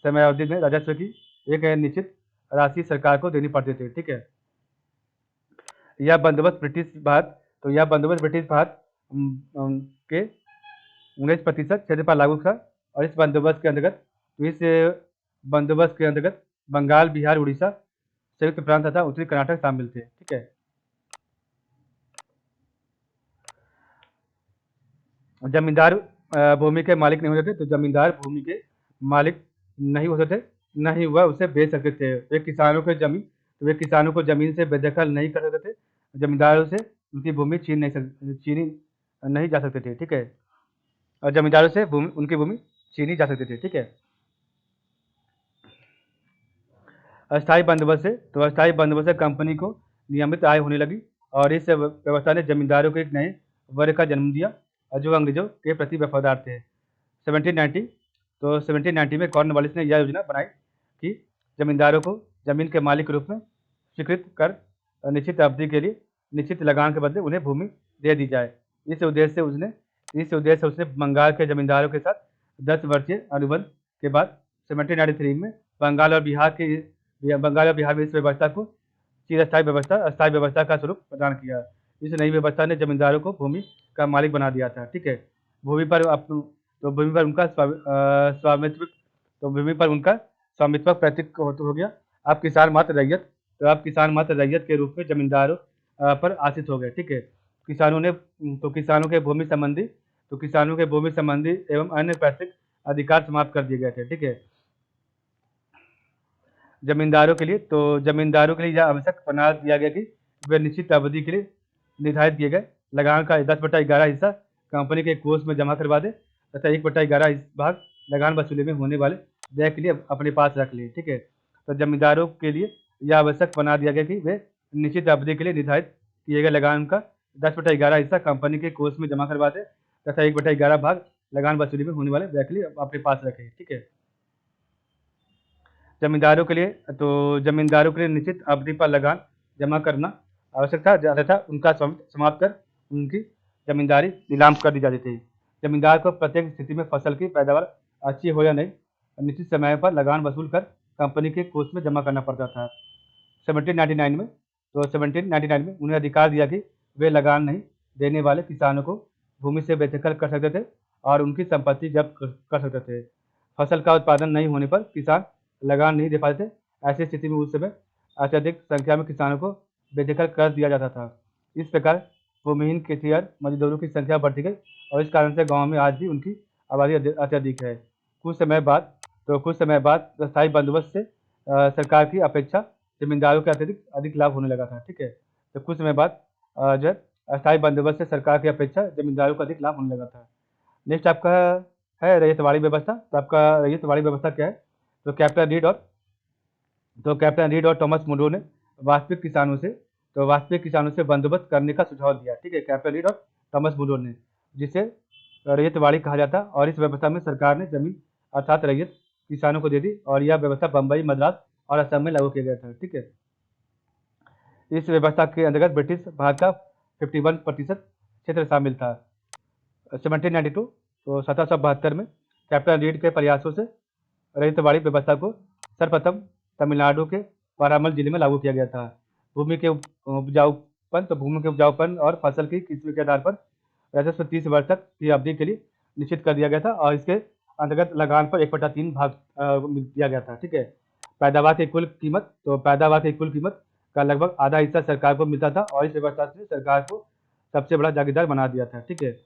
समयावधि में राजस्व की एक निश्चित राशि सरकार को देनी पड़ती थी। ठीक है, यह बंदोबस्त ब्रिटिश भारत के 19% क्षेत्र पर लागू था और इस बंदोबस्त के अंतर्गत बंगाल, बिहार, उड़ीसा, संयुक्त प्रांत तथा उत्तरी कर्नाटक शामिल थे। ठीक है, जमींदार भूमि के मालिक नहीं होते थे, तो जमींदार भूमि के मालिक नहीं होते थे, न ही वह उसे बेच सकते थे। वे किसानों को जमीन से बेदखल नहीं कर सकते थे। जमींदारों से उनकी भूमि छीनी नहीं जा सकती थी। ठीक है, और जमींदारों से उनकी भूमि छीनी जा सकती थी। ठीक है, अस्थायी बंदोबस्त से कंपनी को नियमित आय होने लगी और इस व्यवस्था ने जमींदारों को एक नए वर्ग का जन्म दिया जो अंग्रेजों के प्रति वफादार थे। 1790 में कॉर्नवालिस ने यह योजना बनाई कि जमींदारों को जमीन के मालिक के रूप में स्वीकृत कर निश्चित अवधि के लिए निश्चित लगान के बदले उन्हें भूमि दे दी जाए। इस उद्देश्य से उसने बंगाल के जमींदारों के साथ 10 वर्षीय अनुबंध के बाद 1793 में बंगाल और बिहार में इस व्यवस्था को अस्थायी व्यवस्था का स्वरूप प्रदान किया। इस नई व्यवस्था ने जमींदारों को भूमि का मालिक बना दिया था। ठीक है, भूमि पर उनका स्वामित्व पैतृक हो गया। आप किसान मात्र रैयत के रूप में जमींदारों पर आश्रित हो गए। ठीक है, किसानों के भूमि संबंधी एवं अन्य पैतृक अधिकार समाप्त कर दिए गए थे। ठीक है, जमींदारों के लिए यह आवश्यक बना दिया गया कि वे निश्चित अवधि के लिए निर्धारित किए गए लगान का 10/11 हिस्सा कंपनी के कोष में जमा करवा दे तथा 1/11 भाग लगान वसूली में होने वाले व्यय के लिए अपने पास रख ले। ठीक है, तो जमींदारों के लिए यह आवश्यक बना दिया गया कि वे निश्चित अवधि के लिए निर्धारित किए गए लगान का 10/11 हिस्सा कंपनी के कोष में जमा करवा दे तथा 1/11 भाग लगान वसूली में होने वाले व्यय के लिए अपने पास रखे। ठीक है, जमींदारों के लिए निश्चित अवधि पर लगान जमा करना आवश्यक था तथा उनका समाप्त कर उनकी जमींदारी नीलाम कर दी जाती थी। जमींदार को प्रत्येक स्थिति में फसल की पैदावार अच्छी हो या नहीं निश्चित समय पर लगान वसूल कर कंपनी के कोष में जमा करना पड़ता था। 1799 में उन्हें अधिकार दिया कि वे लगान नहीं देने वाले किसानों को भूमि से बेदखल कर सकते थे और उनकी संपत्ति जब्त कर सकते थे। फसल का उत्पादन नहीं होने पर किसान लगान नहीं दे पाते थे। ऐसी स्थिति में उस समय अत्यधिक संख्या में किसानों को बेदखल कर दिया जाता था। इस प्रकार भूमिहीन खेतिहर मजदूरों की संख्या बढ़ती गई और इस कारण से गांव में आज भी उनकी आबादी अत्यधिक है। कुछ समय बाद स्थायी बंदोबस्त से सरकार की अपेक्षा जमींदारों के अत्यधिक अधिक लाभ होने लगा था। ठीक है, तो कुछ समय बाद जो है अस्थायी बंदोबस्त से सरकार की अपेक्षा जमींदारों को अधिक लाभ होने लगा था। नेक्स्ट आपका है रैयतवाड़ी व्यवस्था। तो आपका रैयतवाड़ी व्यवस्था क्या है? तो कैप्टन रीड और थॉमस मुनरो ने वास्तविक किसानों से बंदोबस्त करने का सुझाव दिया। ठीक है, कैप्टन रीड और थॉमस मुनरो ने, जिसे रैयतवाड़ी कहा जाता, और इस व्यवस्था में सरकार ने जमीन अर्थात रैयत किसानों को दे दी और यह व्यवस्था बम्बई, मद्रास और असम में लागू किया गया था। ठीक है, इस व्यवस्था के अंतर्गत ब्रिटिश भारत का 51% क्षेत्र शामिल था। 1792 तो 1772 में कैप्टन रीड के प्रयासों से रैयतवाड़ी व्यवस्था को सर्वप्रथम तमिलनाडु के वारामल जिले में लागू किया गया था। भूमि के उपजाऊपन और फसल की किस्म के आधार पर राजस्व 30 वर्ष तक की अवधि के लिए निश्चित कर दिया गया था और इसके अंतर्गत लगान पर 1/3 भाग दिया गया था। ठीक है, पैदावार की कुल कीमत का लगभग आधा हिस्सा सरकार को मिलता था और इस व्यवस्था से सरकार को सबसे बड़ा जागीरदार बना दिया था। ठीक है,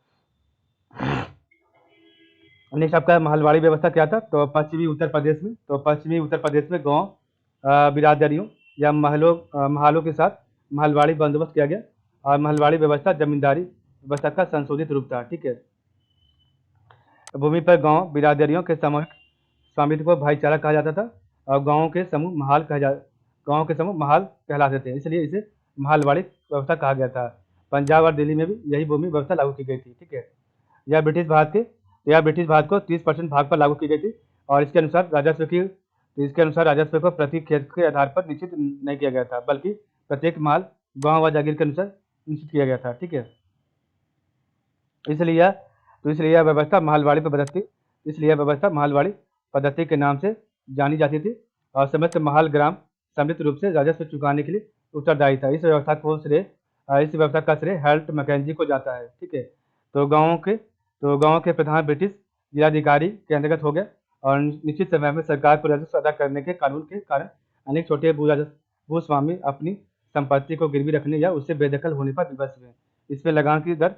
नेक्स्ट आपका महलवाड़ी व्यवस्था क्या था? तो पश्चिमी उत्तर प्रदेश में गांव बिरादरियों या महलों के साथ महलवाड़ी बंदोबस्त किया गया और महलवाड़ी व्यवस्था जमींदारी व्यवस्था का संशोधित रूप था। ठीक है, भूमि पर गांव बिरादरियों के सामूहिक स्वामित्व को भाईचारा कहा जाता था और गांवों के समूह महाल कहलाते थे, इसलिए इसे महलवाड़ी व्यवस्था कहा गया था। पंजाब और दिल्ली में भी यही भूमि व्यवस्था लागू की गई थी। ठीक है, यह ब्रिटिश भारत को 30% भाग पर लागू की गई थी और इसके अनुसार राजस्व को प्रति खेत के आधार पर निश्चित नहीं किया गया था, बल्कि प्रत्येक माल गांव व जागीर के अनुसार निश्चित किया गया था। ठीक है, इसलिए यह व्यवस्था महलवाड़ी पद्धति के नाम से जानी जाती थी और समस्त महल ग्राम सम्मिलित रूप से राजस्व चुकाने के लिए उत्तरदायी था। इस व्यवस्था का श्रेय हेल्ट मैकेंजी को जाता है। ठीक है, तो गाँव के प्रधान ब्रिटिश जिलाधिकारी के अंतर्गत हो गए और निश्चित समय में सरकार को राजस्व अदा करने के कानून के कारण अनेक छोटे भूस्वामी अपनी संपत्ति को गिरवी रखने या उससे बेदखल होने पर विवश हुए। इसमें लगान की दर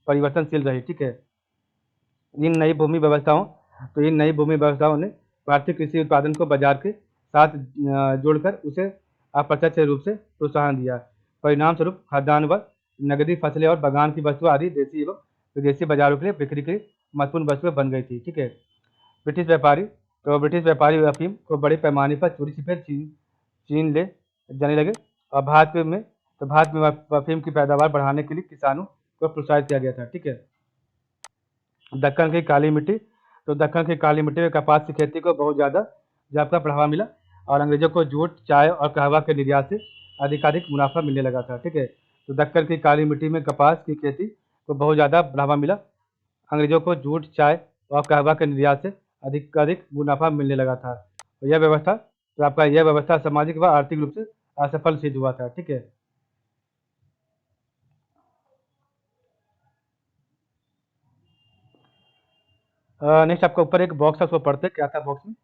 परिवर्तनशील रही। ठीक है, इन नई भूमि व्यवस्थाओं ने भारतीय कृषि उत्पादन को बाजार के साथ जोड़कर उसे अप्रत्यक्ष रूप से प्रोत्साहन दिया। परिणाम स्वरूप खाद्यान्न व नगदी फसलें और बागान की वस्तुएं आदि देशी एवं विदेशी बाजारों के लिए बिक्री की महत्वपूर्ण वस्तुएं बन गई थी। ठीक है, ब्रिटिश व्यापारी अफीम को बड़े पैमाने पर चोरी छिपे चीन ले जाने लगे और भारत में अफीम की पैदावार बढ़ाने के लिए किसानों को प्रोत्साहित किया गया था। ठीक है, दक्कन की काली मिट्टी में कपास की खेती को बहुत ज़्यादा आपका बढ़ावा मिला और अंग्रेजों को जूट, चाय और कहवा के निर्यात से अधिकाधिक मुनाफा मिलने लगा था। ठीक है, तो दक्कन की काली मिट्टी में कपास की खेती को बहुत ज़्यादा बढ़ावा मिला, अंग्रेजों को जूट, चाय और कहवा के निर्यात से अधिकाधिक मुनाफा मिलने लगा था। तो यह व्यवस्था सामाजिक व आर्थिक रूप से असफल सिद्ध हुआ था। ठीक है, नेक्स्ट आपका ऊपर एक बॉक्स है, उसको पढ़ते क्या था बॉक्स में?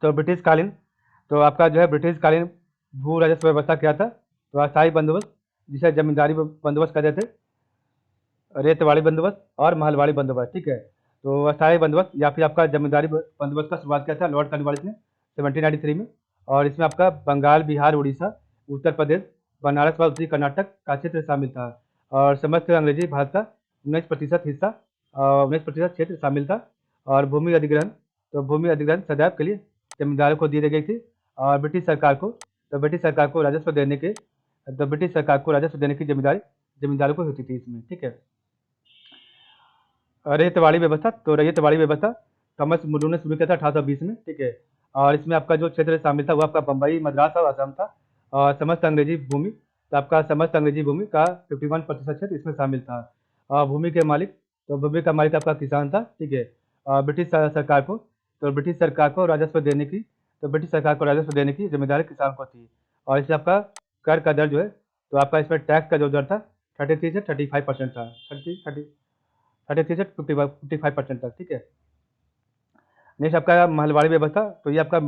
तो ब्रिटिश कालीन भू राजस्व व्यवस्था क्या था? तो अस्थायी बंदोबस्त, जिसे जमींदारी बंदोबस्त कहते थे, रेतवाड़ी बंदोबस्त और महलवाड़ी बंदोबस्त। ठीक है, तो अस्थायी बंदोबस्त या फिर आपका जमींदारी बंदोबस्त का शुरुआत किया था लॉर्ड कॉर्नवालिस ने 1793 में और इसमें आपका बंगाल, बिहार, उड़ीसा, उत्तर प्रदेश, बनारस व उत्तरी कर्नाटक का क्षेत्र शामिल था और समस्त अंग्रेजी भारत का 19% हिस्सा 19% क्षेत्र शामिल था। और भूमि अधिग्रहण, तो भूमि अधिग्रहण सदैव के लिए जमींदारों को दी गई थी। और ब्रिटिश सरकार को, तो ब्रिटिश सरकार को राजस्व देने के, तो ब्रिटिश सरकार को राजस्व देने की जिम्मेदारी जमींदारों को होती थी इसमें, ठीक है। रैयतवाड़ी व्यवस्था, तो रैयतवाड़ी व्यवस्था थॉमस मुंडे ने शुरू किया था 1820 में, ठीक है। और इसमें आपका जो क्षेत्र शामिल था वो आपका बम्बई, मद्रास और असम था। और समस्त अंग्रेजी भूमि, तो आपका समस्त अंग्रेजी भूमि का 51% क्षेत्र इसमें शामिल था। और भूमि के मालिक, तो भूमि का मालिक आपका किसान था, ठीक है। और सरकार को, तो ब्रिटिश सरकार को राजस्व देने की, तो ब्रिटिश सरकार को राजस्व देने की जिम्मेदारी किसान को थी। और इससे आपका कर का दर जो है, तो आपका इसमें टैक्स का जो दर था 33 से 35% था, 33 से 55% तक, ठीक है। नेक्स्ट आपका महलवाड़ी व्यवस्था, तो ये आपका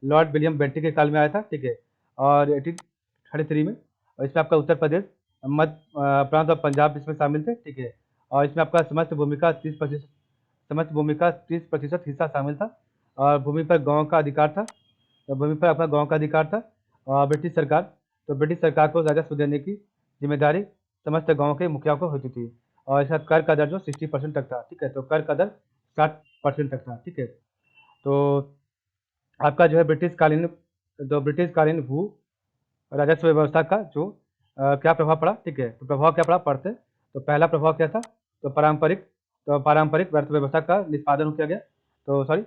लॉर्ड विलियम बेंटिक के काल में आया था, ठीक है। और 1833 में। और इसमें आपका उत्तर प्रदेश, मध्य प्रांत और पंजाब इसमें शामिल थे, ठीक है। और इसमें आपका समस्त भूमि का 30% हिस्सा शामिल था। और भूमि पर गाँव का अधिकार था, तो भूमि पर आपका गाँव का अधिकार था। और ब्रिटिश सरकार, तो ब्रिटिश सरकार को राजस्व देने की जिम्मेदारी समस्त गाँव के मुखिया को होती थी। और इसका कर का दर जो 60% तक था, ठीक है। तो कर का दर 60% तक था, ठीक है। तो आपका जो है ब्रिटिश कालीन भू राजस्व व्यवस्था का जो क्या प्रभाव पड़ा, ठीक है। तो प्रभाव क्या पड़ा पढ़ते, तो पहला प्रभाव क्या था, तो पारंपरिक अर्थ व्यवस्था का निष्पादन किया गया, तो सॉरी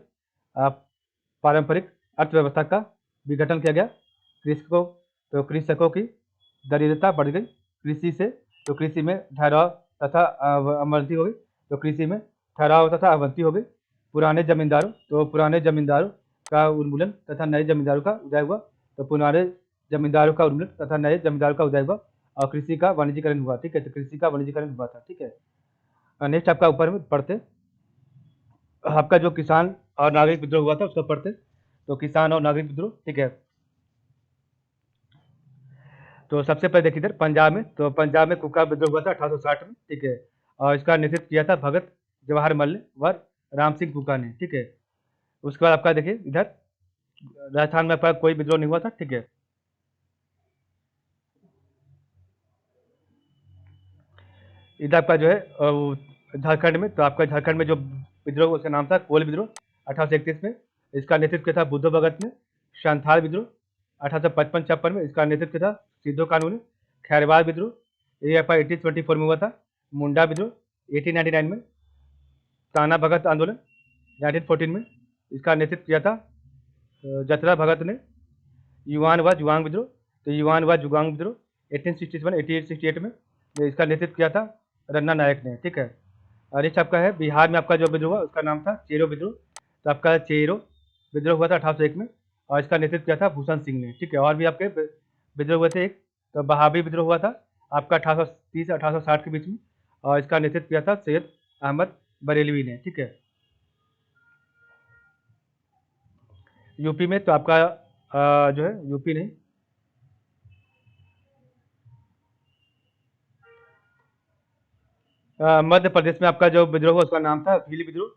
पारंपरिक अर्थव्यवस्था का विघटन किया गया। कृषकों की दरिद्रता बढ़ गई कृषि से, तो कृषि में ठहराव तथा अवनति हो गई, तो कृषि में ठहराव तथा अवनति हो गई। पुराने जमींदारों का उन्मूलन तथा नए जमींदारों का उदय हुआ, तो पुराने जमींदारों का उन्मूलन तथा नए जमींदारों का उदय हुआ। और कृषि का वाणिज्यीकरण हुआ, ठीक है। तो कृषि का वाणिज्यीकरण हुआ था, ठीक है। नेक्स्ट आपका ऊपर में पढ़ते, आपका जो किसान और नागरिक विद्रोह हुआ था उसको पढ़ते, तो किसान और नागरिक विद्रोह, ठीक है। तो सबसे पहले देखिए इधर पंजाब में, तो पंजाब में कुका विद्रोह हुआ था 1860 में, ठीक है। और इसका नेतृत्व किया था भगत जवाहर मल्ल ने व राम सिंह कुका ने, ठीक है। उसके बाद आपका देखिए इधर राजस्थान में आपका कोई विद्रोह नहीं हुआ था, ठीक है। इधर आपका जो है झारखंड में, तो आपका झारखंड में जो विद्रोह उसका नाम था कोल विद्रोह 1831 में। इसका नेतृत्व किया था बुद्धो भगत ने। संथाल विद्रोह 1855-56 में, इसका नेतृत्व किया था सिद्धो कानू ने। खैरवाल विद्रोह ये आपका 1824 में हुआ था। मुंडा विद्रोह 1899 में। ताना भगत आंदोलन 1914 में, इसका नेतृत्व किया था जतरा भगत ने। युवान व जुआंग विद्रोह, तो युवान व जुआंग विद्रोह 1867 1868 में, इसका नेतृत्व किया था रन्ना नायक ने, ठीक है। और नेक्स्ट आपका है बिहार में आपका जो विद्रोह हुआ उसका नाम था चेरो विद्रोह, तो आपका चेरो विद्रोह हुआ था 1801 में। और इसका नेतृत्व किया था भूषण सिंह ने, ठीक है। और भी आपके विद्रोह हुए थे, एक तो बहाबी विद्रोह हुआ था आपका 1830 से 1860 के बीच में। और इसका नेतृत्व किया था सैयद अहमद बरेलवी ने, ठीक है। यूपी में तो आपका जो है यूपी नहीं, मध्य प्रदेश में आपका जो विद्रोह हुआ उसका नाम था भील विद्रोह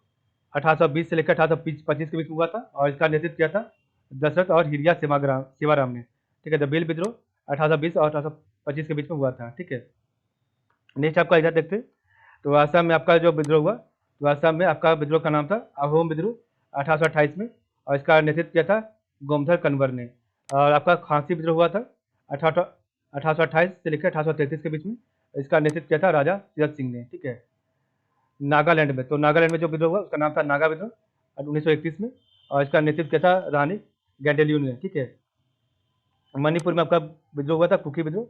1820 से लेकर 1825 के बीच में हुआ था। और इसका नेतृत्व किया था दशरथ और हिरिया शिवाराम ने, ठीक है। तो भील विद्रोह 1820 और 1825 के बीच में हुआ था, ठीक है। नेक्स्ट आपका इधर देखते हैं, तो असम में आपका जो विद्रोह हुआ, तो असम में आपका विद्रोह का नाम था अहोम विद्रोह 1828 में। और इसका नेतृत्व किया था गोमधर कन्वर ने। और आपका खांसी विद्रोह हुआ था 1828 से लेकर 1833 के बीच में। इसका नेतृत्व किया था राजा तीरथ सिंह ने, ठीक है। नागालैंड में, तो नागालैंड में जो विद्रोह हुआ उसका नाम था नागा विद्रोह 1931 में। और इसका नेतृत्व किया था रानी गैंडेलियो ने, ठीक है। मणिपुर में आपका विद्रोह हुआ था कुकी विद्रोह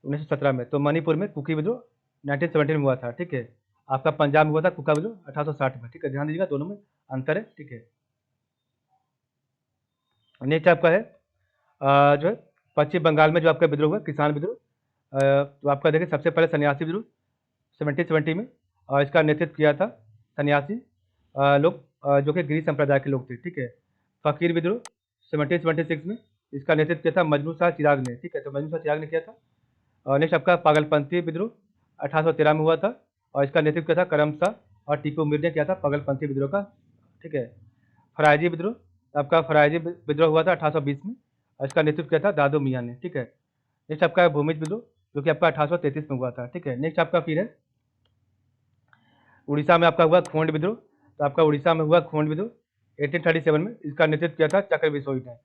1917 में। तो मणिपुर में कुकी विद्रोह 1917 में हुआ था, ठीक है। आपका पंजाब में हुआ था कुका विद्रोह 1860 में, ठीक है। ध्यान दीजिएगा दोनों में अंतर है, ठीक है। नेक्स्ट आपका है जो है पश्चिम बंगाल में जो आपका विद्रोह हुआ किसान विद्रोह, तो आपका देखिए सबसे पहले सन्यासी विद्रोह 1770 में। और इसका नेतृत्व किया था सन्यासी लोग जो कि गिरी संप्रदाय के लोग थे, ठीक है। फकीर विद्रोह 1776 में, इसका नेतृत्व किया था मजनू शाह चिराग ने, ठीक है। तो मजनू शाह चिराग ने किया था। और नेक्स्ट आपका पागलपंथी विद्रोह 1813 में हुआ था। और इसका नेतृत्व किया था करम शाह और टीपू मीर ने किया था पागलपंथी विद्रोह का, ठीक है। फरायजी विद्रोह, आपका फरायजी विद्रोह हुआ था 1820 में। और इसका नेतृत्व किया था दादू मियाँ ने, ठीक है। नेक्स्ट आपका है भूमिज विद्रोह जो कि आपका 1833 में हुआ था। ठीक है, नेक्स्ट आपका फिर है उड़ीसा में आपका हुआ खोंड विद्रोह। तो आपका उड़ीसा में हुआ खोंड विद्रोह 1837 में, इसका नेतृत्व किया था चक्रवर्ती सोई ने।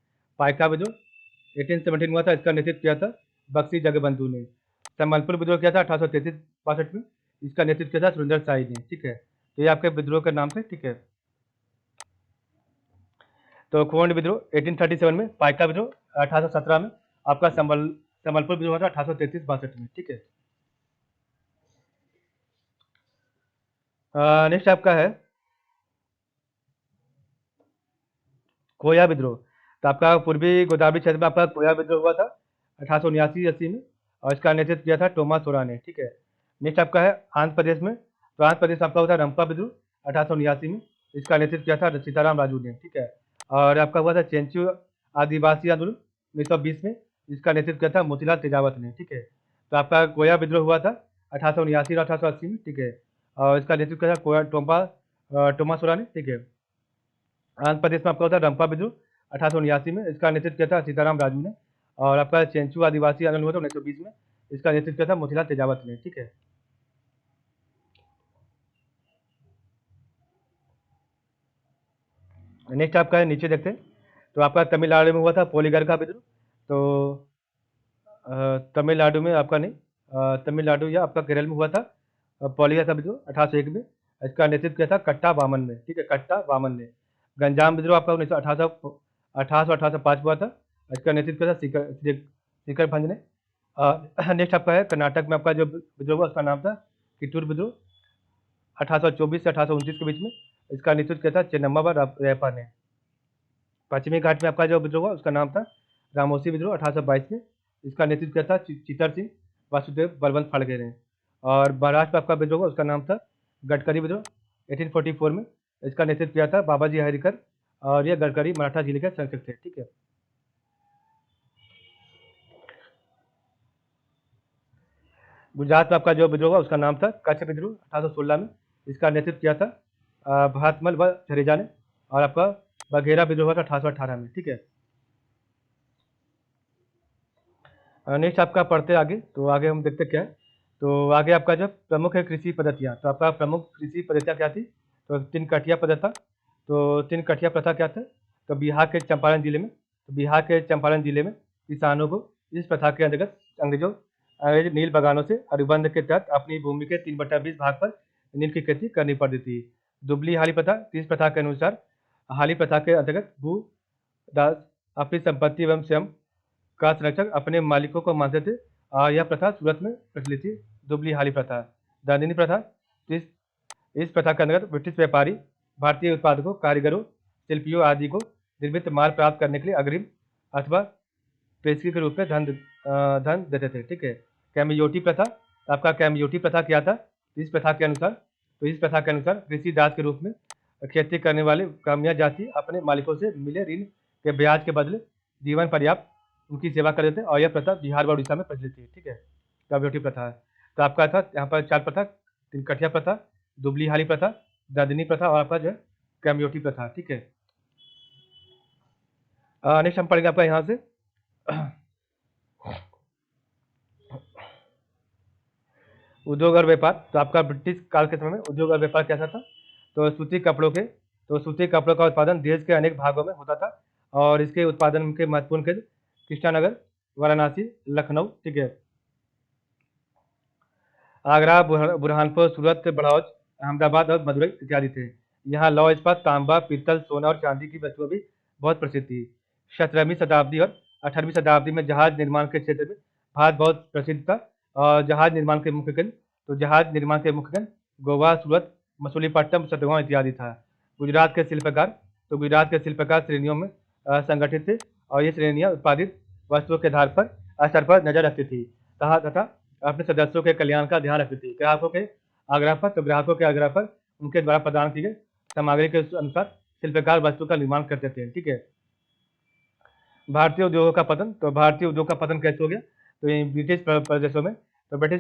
पाइका विद्रोह 1817 हुआ था, इसका नेतृत्व किया था बख्शी जगबंधु ने। संबलपुर विद्रोह किया था 1833-62 में, इसका नेतृत्व किया था सुरेंद्र शाही ने। ठीक है, तो ये आपके विद्रोह के नाम थे। ठीक है, तो खोंड विद्रोह 1837 में, पाइका विद्रोह 1817 में, आपका संबलपुर विद्रोह था 1833-62 में। ठीक है, नेक्स्ट आपका है कोया विद्रोह। तो आपका पूर्वी गोदावरी क्षेत्र में आपका कोया विद्रोह हुआ था 1879-80 में, और इसका नेतृत्व किया था टोमा सोरा ने। ठीक है, नेक्स्ट आपका है आंध्र प्रदेश में। तो आंध्र प्रदेश आपका हुआ था रंपा विद्रोह 1879 में, इसका नेतृत्व किया था सीताराम राजू ने। ठीक है, और आपका हुआ था चेंचू आदिवासी आंदोलन 1920 में, इसका नेतृत्व किया था मोतीलाल तेजावत ने। ठीक है, तो आपका कोया विद्रोह हुआ था 1879 और 1880 में। ठीक है, और इसका नेतृत्व किया था टोमा सोरा ने। ठीक है, आंध्र प्रदेश में आपका होता है रंपा विद्रोह 1879 में, इसका नेतृत्व किया था सीताराम राजू ने। और आपका चेंचू आदिवासी आंदोलन हुआ था 1920 में, इसका नेतृत्व किया था मोतीलाल तेजावत ने। ठीक है, नेक्स्ट आपका है नीचे देखते हैं। तो आपका तमिलनाडु में हुआ था पोलीगर का विद्रोह। तो तमिलनाडु में आपका नहीं, तमिलनाडु या आपका केरल में हुआ था पोलीगर का विद्रोह 1801 में, इसका नेतृत्व किया था कट्टा वामन ने। ठीक है, कट्टा वामन ने। गंजाम विद्रोह आपका 1805 हुआ था, इसका नेतृत्व किया था सीकर भंज ने। नेक्स्ट आपका है कर्नाटक में, आपका जो विद्रोह हुआ उसका नाम था कित्तूर विद्रोह 1824 से 1829 के बीच में, इसका नेतृत्व किया था चेन्नम्मा रैपा ने। पश्चिमी घाट में आपका जो विद्रोह हुआ उसका नाम था रामोसी विद्रोह 1822 में, इसका नेतृत्व किया था चित्तर सिंह वासुदेव बलवंत फड़के ने। और महाराष्ट्र में आपका विद्रोह हुआ उसका नाम था गडकरी विद्रोह 1844 में, इसका नेतृत्व किया था बाबाजी हरिकर, और ये गडकरी मराठा जिले के संरक्षक थे। ठीक है, गुजरात में आपका जो विद्रोह हुआ उसका नाम था कच्छ विद्रोह 1816 में, इसका नेतृत्व किया था भारतमल व झरेजा ने। और आपका बघेरा विद्रोह हुआ था 1818 में। ठीक है, नेक्स्ट आपका पढ़ते आगे। तो आगे हम देखते क्या है। तो आगे आपका जो प्रमुख है कृषि पद्धतियाँ, तो आपका प्रमुख कृषि पद्धतियाँ क्या थी। तो तीन कटिया प्रथा। तो तीन कटिया प्रथा क्या था। तो बिहार के चंपारण जिले में किसानों को इस प्रथा के अंतर्गत अंग्रेज नील बगानों से अनुबंध के तहत अपनी भूमि के 3/20 भाग पर नील की खेती करनी पड़ती थी। दुबली हाली प्रथा, इस प्रथा के अनुसार हाली प्रथा के अंतर्गत भू दास अपनी संपत्ति एवं स्वयं का संरक्षक अपने मालिकों को मानते थे। यह प्रथा सूरत में प्रचलित थी, दुबली हाली प्रथा। दानिनी प्रथा, इस प्रथा के अंतर्गत ब्रिटिश व्यापारी भारतीय उत्पादकों, कारीगरों, शिल्पियों आदि को निर्मित माल प्राप्त करने के लिए अग्रिम अथवा पेशगी के रूप में धन देते थे। ठीक है, कैमियोटी प्रथा, आपका कैमियोटी प्रथा क्या था। इस प्रथा के अनुसार कृषि दास के रूप में खेती करने वाले कामया जाति अपने मालिकों से मिले ऋण के ब्याज के बदले जीवन पर्याप्त उनकी सेवा कर देते, और यह प्रथा बिहार व उड़ीसा में प्रचलित थी। ठीक है, कैमियोटी प्रथा। तो आपका था यहाँ पर 4 प्रथा, कठिया प्रथा, दुबली हाली प्रथा, दादिनी प्रथा, और आपका जो है कैमियोटी प्रथा। ठीक है, नेक्स्ट हम पढ़ेंगे आपका यहाँ से उद्योग और व्यापार। तो आपका ब्रिटिश काल के समय में उद्योग और व्यापार कैसा था। तो सूती कपड़ों का उत्पादन देश के अनेक भागों में होता था, और इसके उत्पादन के महत्वपूर्ण केंद्र कृष्णानगर, वाराणसी, लखनऊ, ठीक है, आगरा, बुरहानपुर, सूरत, बड़ौज, अहमदाबाद और मदुरई इत्यादि थे। यहाँ लौह इस्पात, तांबा, पीतल, सोना और चांदी की वस्तुएं भी बहुत प्रसिद्ध थी। 17वीं शताब्दी और 18वीं शताब्दी में जहाज निर्माण के क्षेत्र में भारत बहुत प्रसिद्ध था। और जहाज निर्माण के मुख्य केंद्र गोवा, सूरत, मछलीपट्टनम, सतगांव इत्यादि था। गुजरात के शिल्पकार श्रेणियों में संगठित थे, और ये श्रेणियाँ उत्पादित वस्तुओं के आधार पर स्तर पर नजर रखती थी तथा अपने सदस्यों के कल्याण का ध्यान रखती थी। ग्राहकों के आग्रह पर उनके द्वारा प्रदान की गई सामग्री के अनुसार शिल्पकार वस्तु का निर्माण करते थे। ठीक है, भारतीय उद्योग का पतन कैसे हो गया। तो ब्रिटिश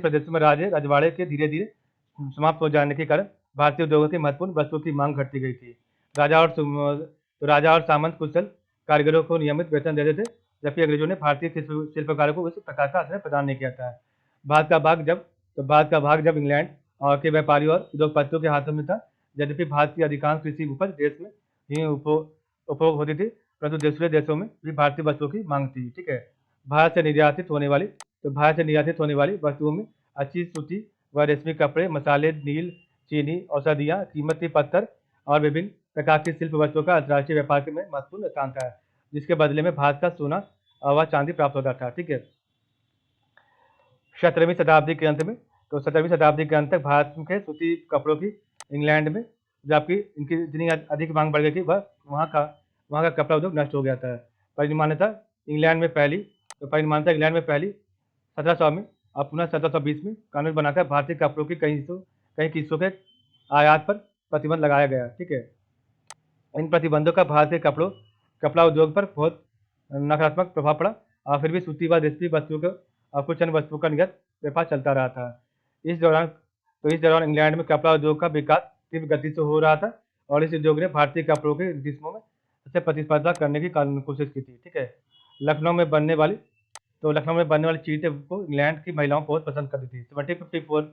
प्रदेशों में रजवाड़े के धीरे धीरे समाप्त हो जाने के कारण भारतीय उद्योगों की महत्वपूर्ण वस्तुओं की मांग घटती गई थी। राजा और सामंत कुशल कारीगरों को नियमित वेतन देते थे, जबकि अंग्रेजों ने भारतीय शिल्पकारों को उस प्रकार का आश्रय प्रदान नहीं किया था। भारत का भाग जब इंग्लैंड और के व्यापारियों और उद्योगपतियों के हाथों में था। यद्यपि भारत की अधिकांश कृषि उपज देश में ही उपभोग होती थी, परंतु दूसरे देशों में भी भारतीय वस्तुओं की मांग थी। ठीक है। भारत से निर्यातित होने वाली वस्तुओं में अच्छी सूती व रेशमी कपड़े, मसाले, नील, चीनी, औषधियाँ, कीमती पत्थर और विभिन्न प्रकार की शिल्प वस्तुओं का अंतर्राष्ट्रीय व्यापार में महत्वपूर्ण स्थान था, जिसके बदले में भारत का सोना व चांदी प्राप्त होता था। ठीक है। 17वीं शताब्दी के अंत में, तो 17वीं शताब्दी के अंत तक भारत के सूती कपड़ों की इंग्लैंड में, जबकि इनकी इतनी अधिक मांग बढ़ गई कि वहाँ का कपड़ा उद्योग नष्ट हो गया था। परिमाणता इंग्लैंड में पहली 1700 में और पुनः 1720 में कानून बनाकर भारतीय कपड़ों की कई किस्सों के आयात पर प्रतिबंध लगाया गया। ठीक है। इन प्रतिबंधों का भारतीय कपड़ा उद्योग पर बहुत नकारात्मक प्रभाव पड़ा और फिर भी सूती व रेशमी वस्तुओं का और कुछ अन्य वस्तुओं का निर्यात व्यापार चलता रहा था। इस दौरान इंग्लैंड में कपड़ा उद्योग का विकास तीव्र गति से हो रहा था और इस उद्योग ने भारतीय कपड़ों के किस्मों में से प्रतिस्पर्धा करने की कोशिश की थी। ठीक है। लखनऊ में बनने वाली चीटें को इंग्लैंड की महिलाओं बहुत पसंद करती थी। 1754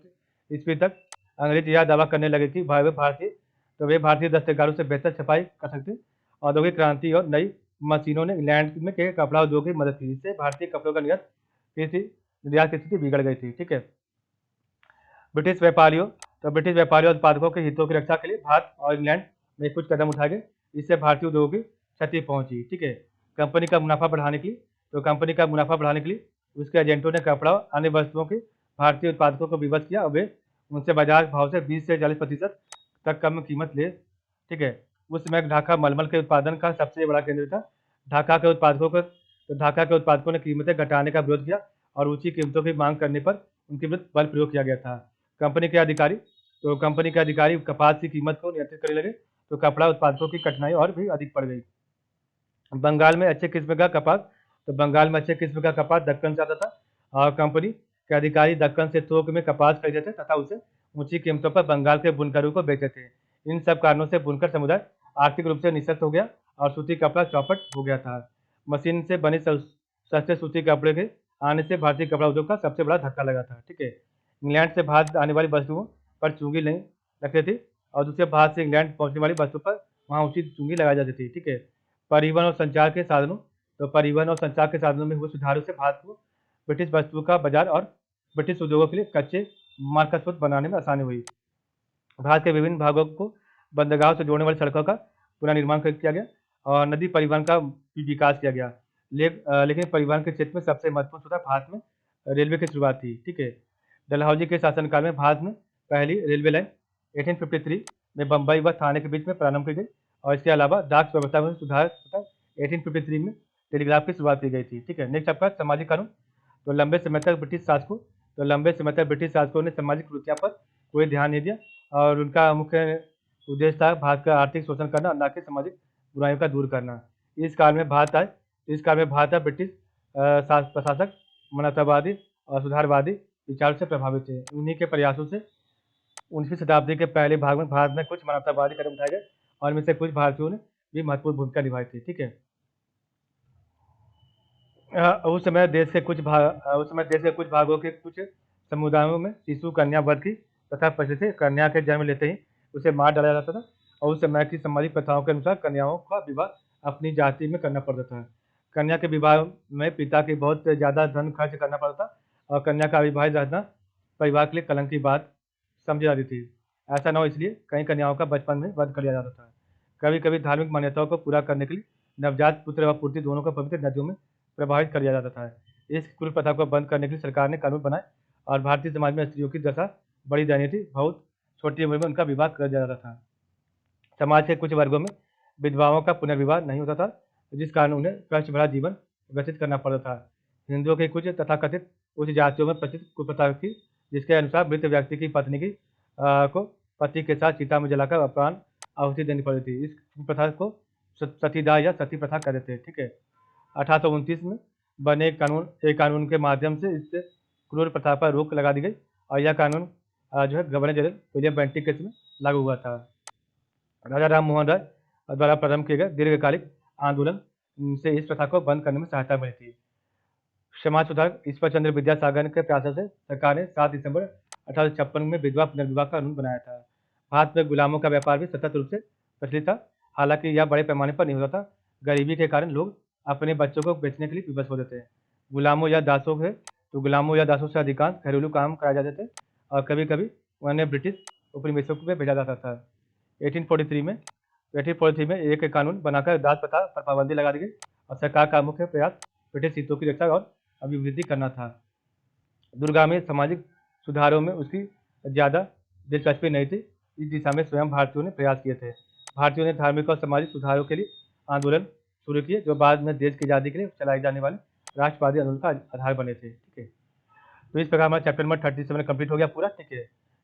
ईस्वी तक अंग्रेज यह दावा करने लगे कि वे भारतीय दस्तकारों से बेहतर छपाई कर सकते। औद्योगिक क्रांति और नई मशीनों ने इंग्लैंड में के कपड़ा उद्योग की मदद की, इससे भारतीय कपड़ों का निर्यात की स्थिति बिगड़ गई थी। ठीक है। ब्रिटिश व्यापारियों और उत्पादकों के हितों की रक्षा के लिए भारत और इंग्लैंड में कुछ कदम उठाए गए, इससे भारतीय उद्योग की क्षति पहुंची। ठीक है। कंपनी का मुनाफा बढ़ाने के लिए उसके एजेंटों ने कपड़ा और अन्य वस्तुओं के भारतीय उत्पादकों को विवश किया और वे उनसे बाजार भाव से 20 से 40% तक कम कीमत ले। ठीक है। उस समय ढाका मलमल के उत्पादन का सबसे बड़ा केंद्र था। ढाका के उत्पादकों ने कीमतें घटाने का विरोध किया और ऊंची कीमतों की मांग करने पर उनके विरुद्ध बल प्रयोग किया गया था। कंपनी के अधिकारी कपास की कीमत को नियंत्रित करने लगे, तो कपड़ा उत्पादकों की कठिनाई और भी अधिक बढ़ गई। बंगाल में अच्छे किस्म का कपास दक्कन से आता था और कंपनी के अधिकारी दक्कन से थोक में कपास खरीदते थे तथा उसे ऊंची कीमतों पर बंगाल के बुनकरों को बेचते थे। इन सब कारणों से बुनकर समुदाय आर्थिक रूप से निःशक्त हो गया और सूती कपड़ा चौपट हो गया था। मशीन से बने सस्ते सूती कपड़े के आने से भारतीय कपड़ा उद्योग का सबसे बड़ा धक्का लगा था। ठीक है। इंग्लैंड से भारत आने वाली वस्तुओं पर चूंगी नहीं लगती थी और दूसरे भारत से इंग्लैंड पहुंचने वाली वस्तुओं पर वहाँ ऊंची चूंगी लगाई जाती थी। ठीक है। परिवहन और संचार के साधनों में हुए सुधारों से भारत को ब्रिटिश वस्तुओं का बाजार और ब्रिटिश उद्योगों के लिए कच्चे माल का स्रोत बनाने में आसानी हुई। भारत के विभिन्न भागों को बंदरगाहों से जोड़ने वाली सड़कों का पुनर्निर्माण किया गया और नदी परिवहन का भी विकास किया गया। लेकिन परिवहन के क्षेत्र में सबसे महत्वपूर्ण सुधार भारत में रेलवे की शुरुआत थी। ठीक है। डलहौजी के शासनकाल में भारत में पहली रेलवे लाइन 1853 में बम्बई व थाने के बीच में प्रारंभ की गई और इसके अलावा डाक व्यवस्था में सुधार तथा 1853 में टेलीग्राफ की शुरुआत की गई थी। ठीक है। नेक्स्ट आपका सामाजिक कानून। तो लंबे समय तक ब्रिटिश शासकों ने सामाजिक कुरीतियों पर कोई ध्यान नहीं दिया और उनका मुख्य उद्देश्य था भारत का आर्थिक शोषण करना, न कि सामाजिक बुराइयों का दूर करना। इस काल में भारत आए ब्रिटिश प्रशासक मानवतावादी और सुधारवादी विचारों से प्रभावित थे। उन्हीं के प्रयासों से 19वीं शताब्दी के पहले भाग में भारत में कुछ मानवतावादी कदम उठाए गए और इनमें से कुछ भारतीयों ने भी महत्वपूर्ण भूमिका निभाई थी। ठीक है। उस समय देश के कुछ भागों के कुछ समुदायों में शिशु कन्या वध की प्रथा प्रचलित थी। कन्या के जन्म लेते ही उसे मार डाला जाता था और उस समय की सामाजिक प्रथाओं के अनुसार कन्याओं का विवाह अपनी जाति में करना पड़ता था। कन्या के विवाह में पिता की बहुत ज़्यादा धन खर्च करना पड़ता था और कन्या का अविवाहित रहना परिवार के लिए कलंक की बात समझी जाती थी। ऐसा न हो इसलिए कई कन्याओं का बचपन में वध कर दिया जाता था। कभी कभी धार्मिक मान्यताओं को पूरा करने के लिए नवजात पुत्र व पुत्री दोनों को पवित्र नदियों में प्रभावित कर दिया जाता था। इस क्रूर प्रथा को बंद करने के लिए सरकार ने कानून बनाए और भारतीय समाज में स्त्रियों की दशा बड़ी दयनीय थी। बहुत छोटी उम्र में उनका विवाह कर दिया जाता था। समाज के कुछ वर्गों में विधवाओं का पुनर्विवाह नहीं होता था, जिस कारण उन्हें कष्ट भरा जीवन व्यतीत करना पड़ता था। हिंदुओं के कुछ तथाकथित उच्च जातियों में प्रचलित कुप्रथा थी, जिसके अनुसार मृत व्यक्ति की पत्नी को पति के साथ चिता में जलाकर प्राण आहुति देनी पड़ती थी। इस प्रथा को सतीदाह या सती प्रथा कहते थे। ठीक है। 1829 में बने एक कानून के माध्यम से इस क्रूर प्रथा पर रोक लगा दी गई और यह कानून जो है गवर्नर जनरल विलियम बेंटिक के समय लागू हुआ था। राजा राम मोहन राय द्वारा प्रारंभ किए गए दीर्घकालिक आंदोलन से इस प्रथा को बंद करने में सहायता मिली थी। समाज सुधारक ईश्वर चंद्र विद्यासागर के प्रयासों से सरकार ने 7 दिसंबर 1856 में विधवा पुनर्विवाह का कानून बनाया था। भारत में गुलामों का व्यापार भी सतत रूप से प्रचलित था, हालांकि यह बड़े पैमाने पर नहीं होता था। गरीबी के कारण लोग अपने बच्चों को बेचने के लिए विवश होते थे। गुलामों या दासों से अधिकांश घरेलू काम कराए जाते थे और कभी कभी उन्हें ब्रिटिश उपनिवेशों में भेजा जाता था। 1843 में एक कानून बनाकर दास प्रथा पर पाबंदी लगा दी गई और सरकार का मुख्य प्रयास ब्रिटिश हितों की रक्षा और अभिवृद्धि करना था। दूरगामी सामाजिक सुधारों में उसकी ज़्यादा दिलचस्पी नहीं थी। इस दिशा में स्वयं भारतीयों ने प्रयास किए थे। भारतीयों ने धार्मिक और सामाजिक सुधारों के लिए आंदोलन शुरू किए, जो बाद में देश की आज़ादी के लिए चलाए जाने वाले राष्ट्रवादी आंदोलन का आधार बने थे। ठीक है, तो इस प्रकार हमारा चैप्टर नंबर 37 कंप्लीट हो गया पूरा। ठीक है,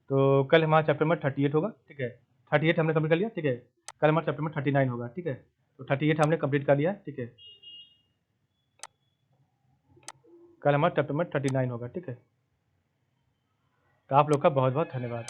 तो कल हमारा चैप्टर नंबर 38 होगा। ठीक है, 38 हमने कंप्लीट कर लिया। ठीक है, कल हमारा चैप्टर नंबर 39 होगा। ठीक है, तो 38 हमने कंप्लीट कर लिया। ठीक है, कल हमारा चैप्टर नंबर 39 होगा। ठीक है, तो आप लोग का बहुत बहुत धन्यवाद।